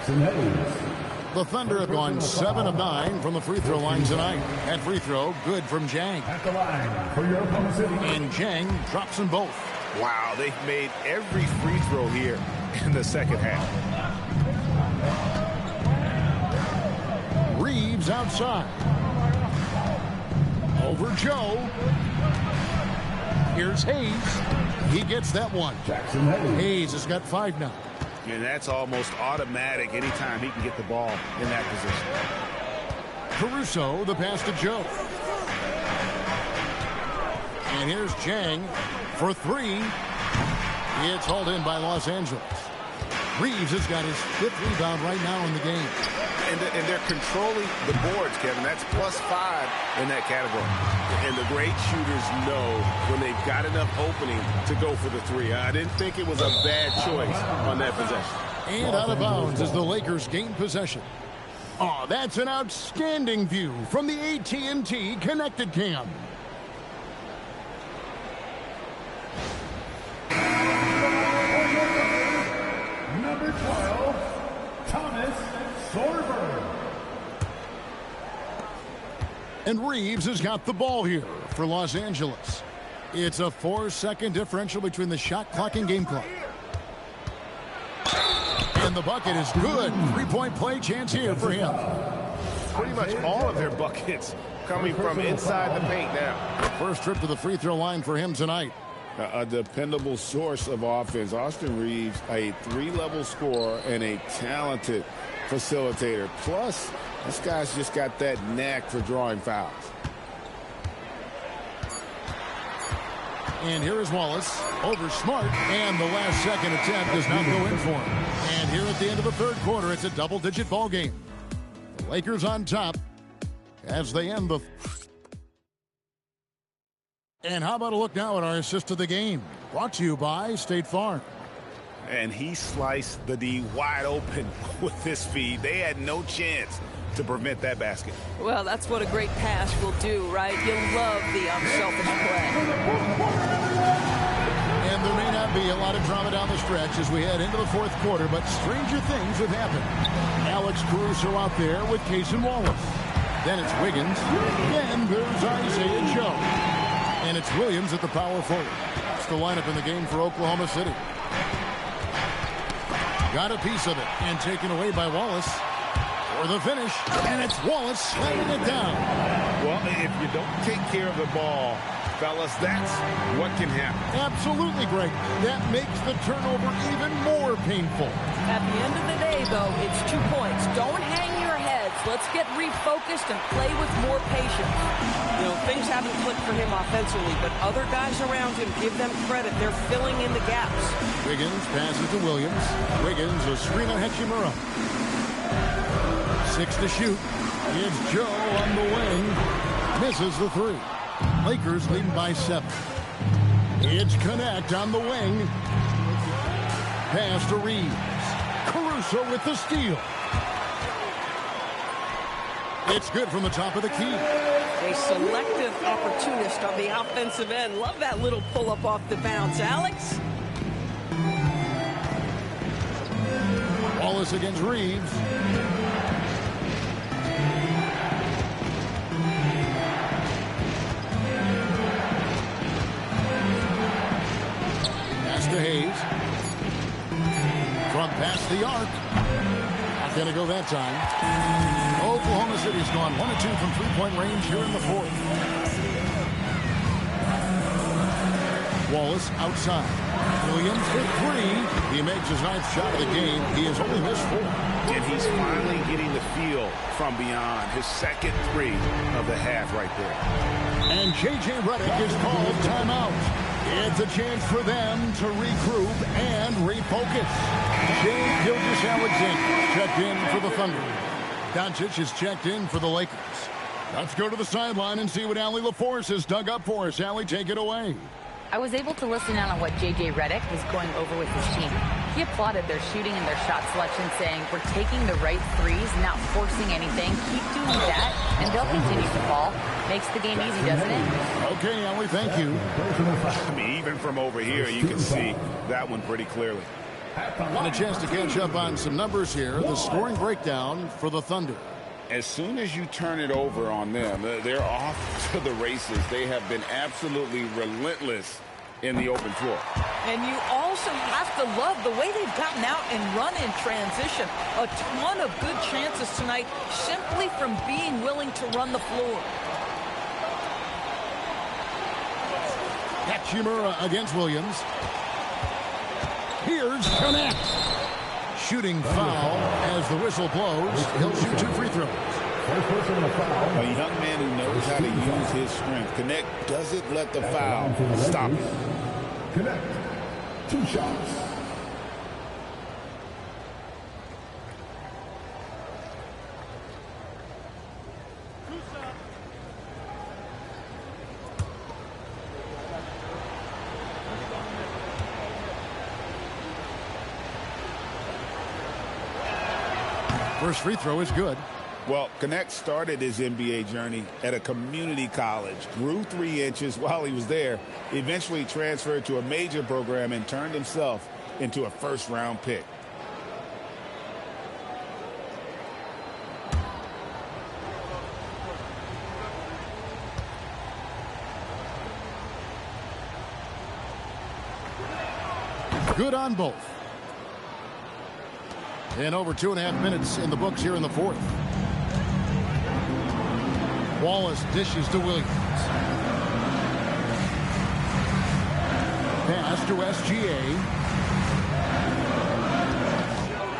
The Thunder have gone 7 of 9 from the free throw line tonight. That free throw, good from Jang. At the line for your Oklahoma City. And Jang drops them both. Wow, they've made every free throw here in the second half. Reeves outside. Over Joe. Here's Hayes. He gets that one. Jackson Hayes has got 5 now. And that's almost automatic anytime he can get the ball in that position. Caruso, the pass to Joe. And here's Jang for 3. It's hauled in by Los Angeles. Reeves has got his 5th rebound right now in the game. And they're controlling the boards, Kevin. That's +5 in that category. And the great shooters know when they've got enough opening to go for the 3. I didn't think it was a bad choice on that possession. And out of bounds as the Lakers gain possession. Oh, that's an outstanding view from the AT&T Connected Cam. Number 12, Thomas Sorber. And Reeves has got the ball here for Los Angeles. It's a 4-second differential between the shot clock and game clock. And the bucket is good. 3-point play chance here for him. Pretty much all of their buckets coming from inside the paint now. First trip to the free throw line for him tonight. A dependable source of offense. Austin Reeves, a 3-level scorer and a talented facilitator. Plus, this guy's just got that knack for drawing fouls. And here is Wallace over Smart, and the last second attempt does not go in for him. And here at the end of the third quarter, it's a double-digit ball game. The Lakers on top as they end the... And how about a look now at our assist of the game? Brought to you by State Farm. And he sliced the D wide open with this feed. They had no chance to prevent that basket. Well, that's what a great pass will do, right? You'll love the unselfish play. And there may not be a lot of drama down the stretch as we head into the fourth quarter, but stranger things have happened. Alex Caruso out there with Case and Wallace. Then it's Wiggins. Then there's Isaiah Joe. And it's Williams at the power forward. That's the lineup in the game for Oklahoma City. Got a piece of it and taken away by Wallace for the finish. And it's Wallace slamming it down. Well, if you don't take care of the ball, fellas, that's what can happen. Absolutely great. That makes the turnover even more painful. At the end of the day, though, it's 2 points. Don't hang your heads. Let's get refocused and play with more patience. You know, things haven't clicked for him offensively, but other guys around him, give them credit. They're filling in the gaps. Wiggins passes to Williams. Wiggins, a screen on Hachimura. 6 to shoot. It's Joe on the wing. Misses the 3. Lakers leading by 7. It's Connect on the wing. Pass to Reeves. Caruso with the steal. It's good from the top of the key. A selective opportunist on the offensive end. Love that little pull-up off the bounce, Alex. Wallace against Reeves. Pass to Hayes. From past the arc. Not going to go that time. Oklahoma City's gone 1-2 from three-point range here in the fourth. Wallace outside. Williams for three. He makes his ninth shot of the game. He has only missed 4. And he's finally getting the feel from beyond. His second three of the half right there. And J.J. Redick is called timeout. It's a chance for them to regroup and refocus. Shane Gilgeous-Alexander checked in for the Thunder. Doncic is checked in for the Lakers. Let's go to the sideline and see what Allie LaForce has dug up for us. Allie, take it away. I was able to listen in on what J.J. Redick was going over with his team. He applauded their shooting and their shot selection, saying, we're taking the right threes, not forcing anything. Keep doing that, and they'll continue to fall. Makes the game easy, doesn't it? Okay, Allie, thank you. I mean, even from over here, you can see that one pretty clearly. And a chance to catch up on some numbers here. The scoring breakdown for the Thunder. As soon as you turn it over on them, they're off to the races. They have been absolutely relentless in the open floor. And you also have to love the way they've gotten out and run in transition. A ton of good chances tonight simply from being willing to run the floor. Hachimura against Williams. Here's Connect. Shooting foul as the whistle blows. He'll shoot 2 free throws. A young man who knows how to use his strength. Connect doesn't let the foul stop him. Connect. 2 shots. First free throw is good. Well, Connect started his NBA journey at a community college, grew 3 inches while he was there, eventually transferred to a major program and turned himself into a first-round pick. Good on both. And over 2.5 minutes in the books here in the fourth. Wallace dishes to Williams. Pass to SGA.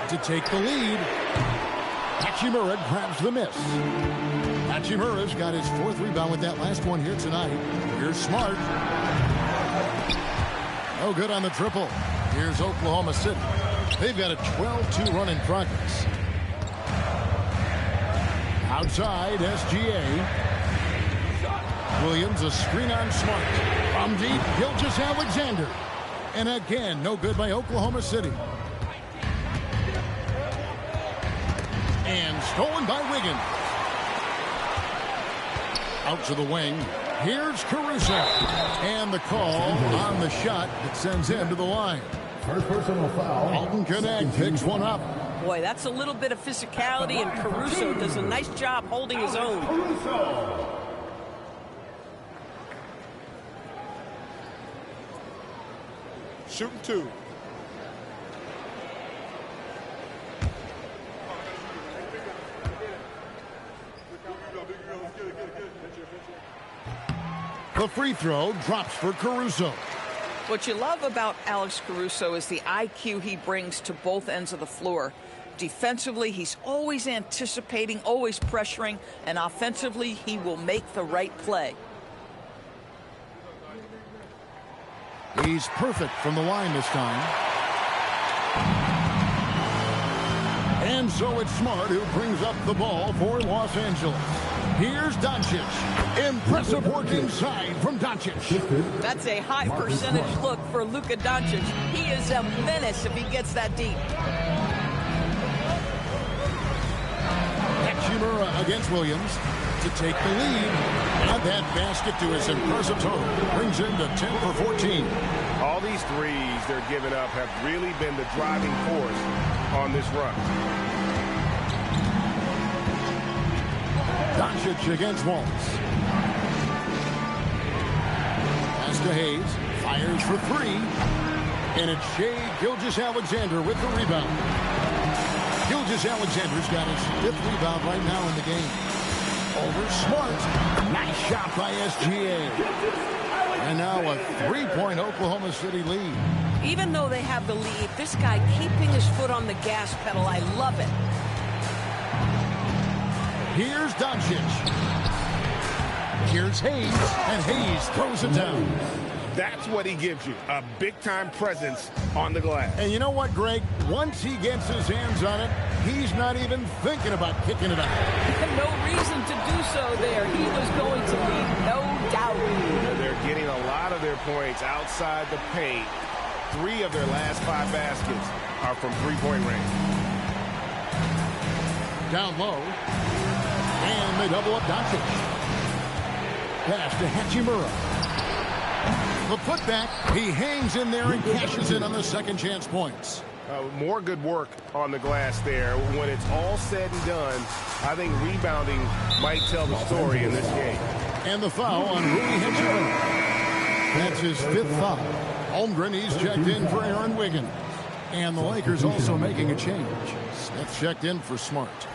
To take the lead. Hachimura grabs the miss. Hachimura's got his 4th rebound with that last one here tonight. Here's Smart. No good on the triple. Here's Oklahoma City. They've got a 12-2 run in progress. Outside, SGA. Williams, a screen on Smart. From deep, Gilgeous-Alexander. And again, no good by Oklahoma City. And stolen by Wiggins. Out to the wing. Here's Caruso. And the call on the shot that sends him to the line. First personal foul. Alton Connect picks one up. Boy, that's a little bit of physicality, and Caruso does a nice job holding his own. Shooting 2. The free throw drops for Caruso. What you love about Alex Caruso is the IQ he brings to both ends of the floor. Defensively, he's always anticipating, always pressuring, and offensively, he will make the right play. He's perfect from the line this time. And so it's Smart who brings up the ball for Los Angeles. Here's Doncic. Impressive work inside from Doncic. That's a high percentage look for Luka Doncic. He is a menace if he gets that deep. Hachimura against Williams to take the lead. And that basket to his impressive total brings him to 10 for 14. All these threes they're giving up have really been the driving force on this run. Doncic against Wallace. Pass to Hayes. Fires for three. And it's Shai Gilgeous-Alexander with the rebound. Gilgeous-Alexander's got his 5th rebound right now in the game. Over Smart. Nice shot by SGA. And now a 3-point Oklahoma City lead. Even though they have the lead, this guy keeping his foot on the gas pedal, I love it. Here's Doncic. Here's Hayes. And Hayes throws it down. That's what he gives you, a big-time presence on the glass. And you know what, Greg? Once he gets his hands on it, he's not even thinking about kicking it out. No reason to do so there. He was going to lead, no doubt. They're getting a lot of their points outside the paint. 3 of their last 5 baskets are from three-point range. Down low. And they double up Doncic. Pass to Hachimura. The putback, he hangs in there and cashes in on the second chance points. More good work on the glass there. When it's all said and done, I think rebounding might tell the story in this game. And the foul on Rui Hachimura. That's his 5th foul. Holmgren, he's checked in for Aaron Wiggins. And the Lakers also making a change. Smith checked in for Smart.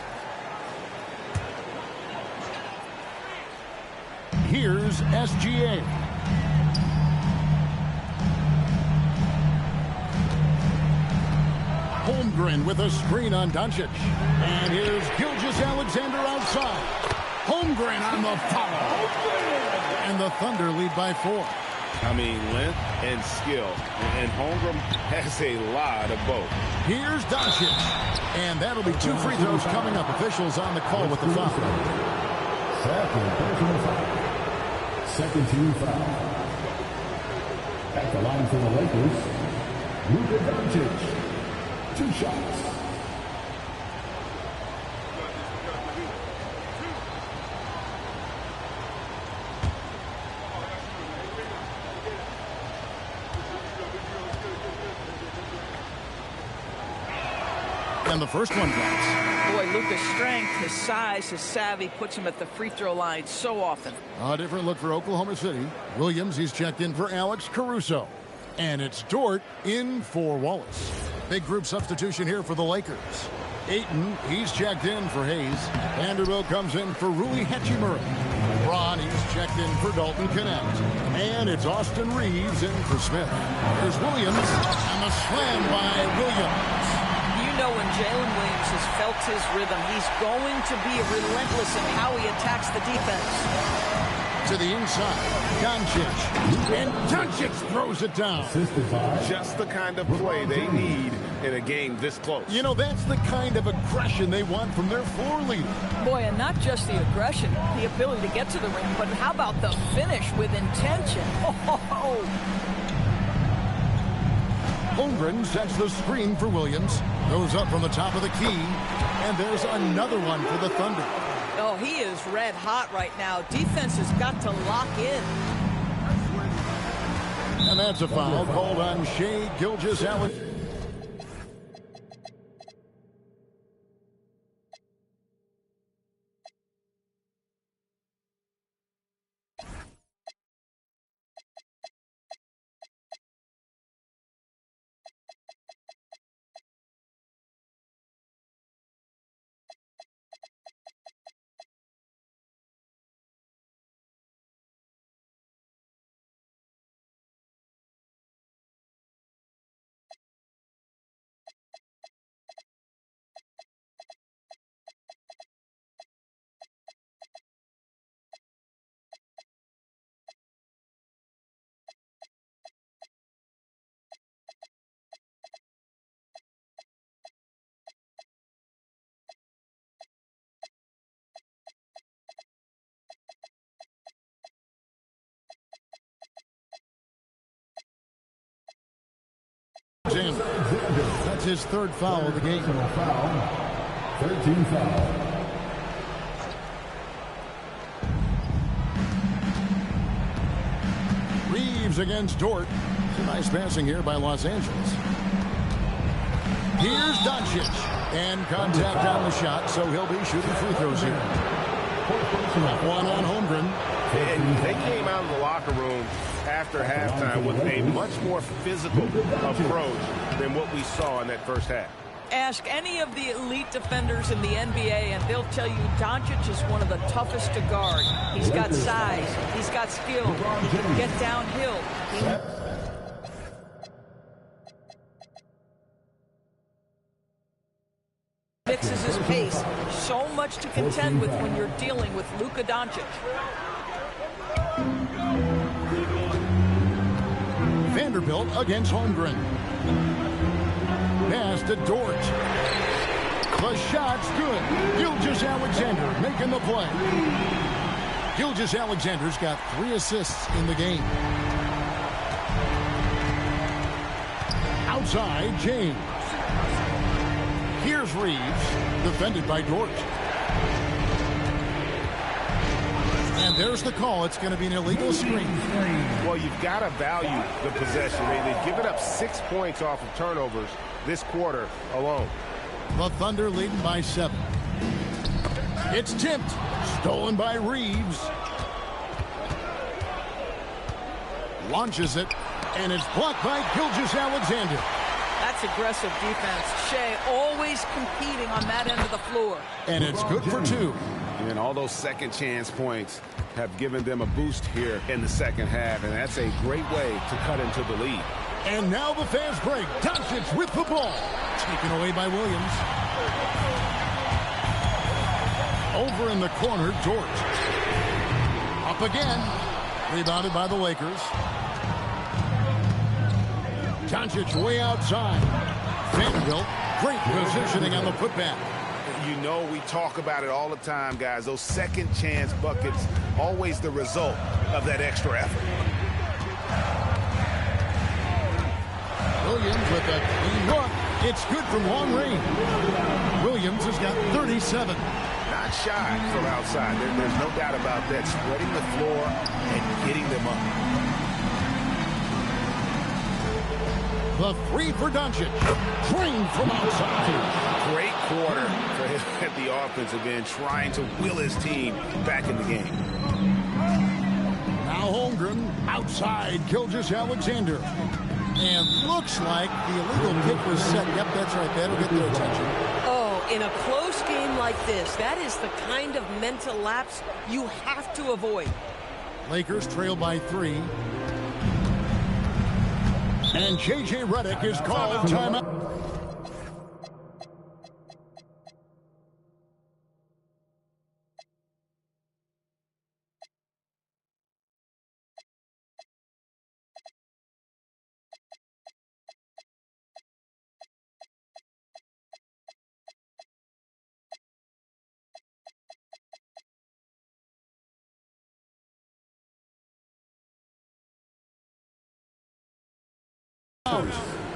Here's SGA. Holmgren with a screen on Doncic. And here's Gilgeous-Alexander outside. Holmgren on the foul. And the Thunder lead by 4. I mean, length and skill. And Holmgren has a lot of both. Here's Doncic. And that'll be 2 free throws coming up. Officials on the call with the foul. Second team foul. At the line for the Lakers, Luka Doncic. 2 shots. And the first one drops. Boy, Luka's strength, his size, his savvy puts him at the free throw line so often. A different look for Oklahoma City. Williams, he's checked in for Alex Caruso. And it's Dort in for Wallace. Big group substitution here for the Lakers. Ayton, he's checked in for Hayes. Vanderbilt comes in for Rui Hachimura. Braun, he's checked in for Dalton Connect. And it's Austin Reeves in for Smith. Here's Williams, and the slam by Williams. You know, when Jalen Williams has felt his rhythm, he's going to be relentless in how he attacks the defense. To the inside, Doncic. And Doncic throws it down. Just the kind of play they need in a game this close. You know, that's the kind of aggression they want from their floor leader. Boy, and not just the aggression, the ability to get to the rim, but how about the finish with intention? Holmgren sets the screen for Williams. Goes up from the top of the key. And there's another one for the Thunder. Oh, he is red hot right now. Defense has got to lock in. And that's a foul called on Shai Gilgeous-Alexander. That's his 3rd foul of the game. 13 foul. Reeves against Dort. Nice passing here by Los Angeles. Here's Doncic. And contact on the shot, so he'll be shooting free throws here. One on Holmgren. And they came out of the locker room after halftime with a much more physical approach than what we saw in that first half. Ask any of the elite defenders in the NBA, and they'll tell you Doncic is one of the toughest to guard. He's got size. He's got skill. He can get downhill. Mixes his pace. So much to contend with when you're dealing with Luka Doncic. Vanderbilt against Holmgren. Pass to Dort. The shot's good. Gilgeous-Alexander making the play. Gilgeous-Alexander's got 3 assists in the game. Outside, James. Here's Reeves, defended by Dort. And there's the call. It's going to be an illegal screen. Well, you've got to value the possession. They've given up 6 points off of turnovers this quarter alone. The Thunder leading by 7. It's tipped. Stolen by Reeves. Launches it. And it's blocked by Gilgeous-Alexander. That's aggressive defense. Shea always competing on that end of the floor. And it's good for 2. And all those second chance points have given them a boost here in the second half. And that's a great way to cut into the lead. And now the fast break. Doncic with the ball. Taken away by Williams. Over in the corner, Dort. Up again. Rebounded by the Lakers. Doncic way outside. Vanderbilt, great positioning on the putback. You know we talk about it all the time, guys. Those second chance buckets, always the result of that extra effort. Williams with a clean look. It's good from long range. Williams has got 37. Not shy from outside. There's no doubt about that. Spreading the floor and getting them up. The 3 for Doncic. Drained from outside. Great quarter for him at the offensive end, trying to will his team back in the game. Now Holmgren outside Gilgeous-Alexander. And looks like the illegal kick was set. Yep, that's right. That'll get their attention. Oh, in a close game like this, that is the kind of mental lapse you have to avoid. Lakers trail by 3. And J.J. Redick is called timeout.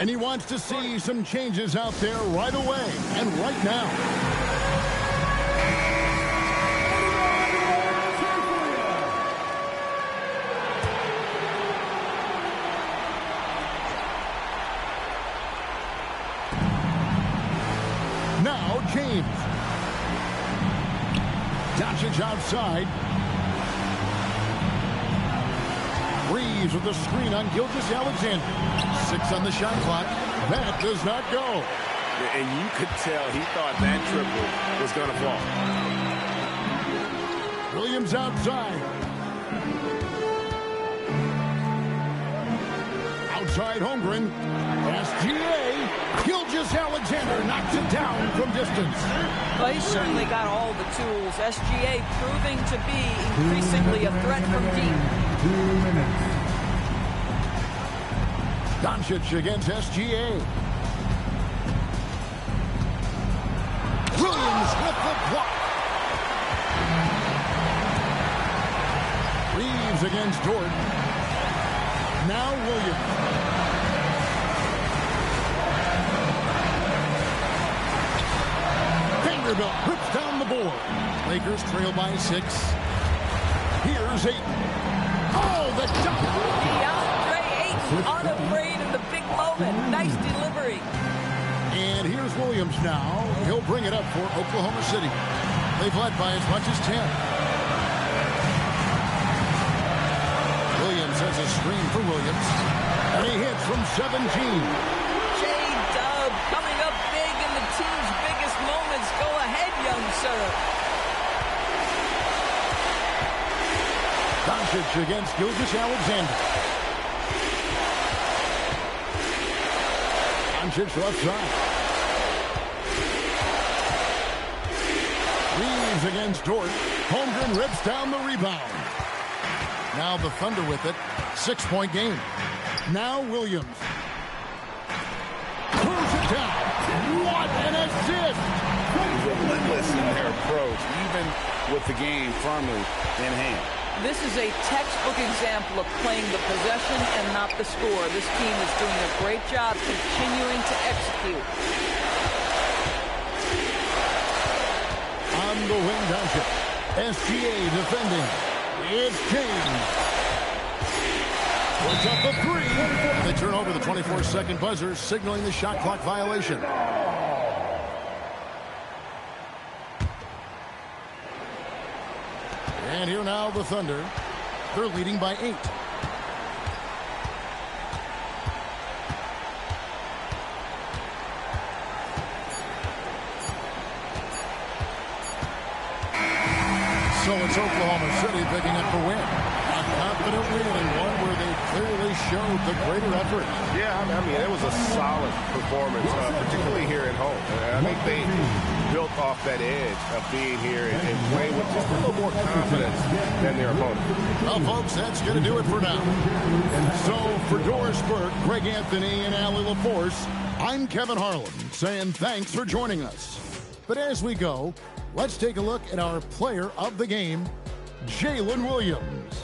And he wants to see some changes out there right away and right now. Now James. Doncic outside. Reeves with the screen on Gilgeous-Alexander. 6 on the shot clock. That does not go. And you could tell he thought that triple was going to fall. Williams outside. Outside Holmgren. SGA. Gilgeous-Alexander knocks it down from distance. Well, he's certainly got all the tools. SGA proving to be increasingly a threat from deep. 2 minutes. Doncic against SGA. Williams with the block. Reeves against Dort. Now Williams. Vanderbilt rips down the board. Lakers trail by 6. Here's 8. Oh, the dunk. Unafraid in the big moment. Nice delivery. And here's Williams now. He'll bring it up for Oklahoma City. They've led by as much as 10. Williams has a screen for Williams. And he hits from 17. J-Dub coming up big in the team's biggest moments. Go ahead, young sir. Doncic against Gilgeous-Alexander. Doncic left side. Reeves against Dort. Holmgren rips down the rebound. Now the Thunder with it. 6-point game. Now Williams. Pulls it down. What an assist! Relentless in their approach, even with the game firmly in hand. This is a textbook example of playing the possession and not the score. This team is doing a great job continuing to execute. On the wing, Doncic. SGA defending. It's James. Puts up the three. They turn over the 24-second buzzer, signaling the shot clock violation. And here now the Thunder. They're leading by 8. So it's Oklahoma City picking up the win. A confident win and one where they clearly showed the greater effort. Yeah, I mean, it was a solid performance, particularly here at home. I think they built off that edge of being here and playing with just a little more confidence than their opponent. Well, folks, that's going to do it for now. So for Doris Burke, Greg Anthony, and Allie LaForce, I'm Kevin Harlan saying thanks for joining us. But as we go, let's take a look at our player of the game, Jalen Williams.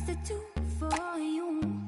substitute for you.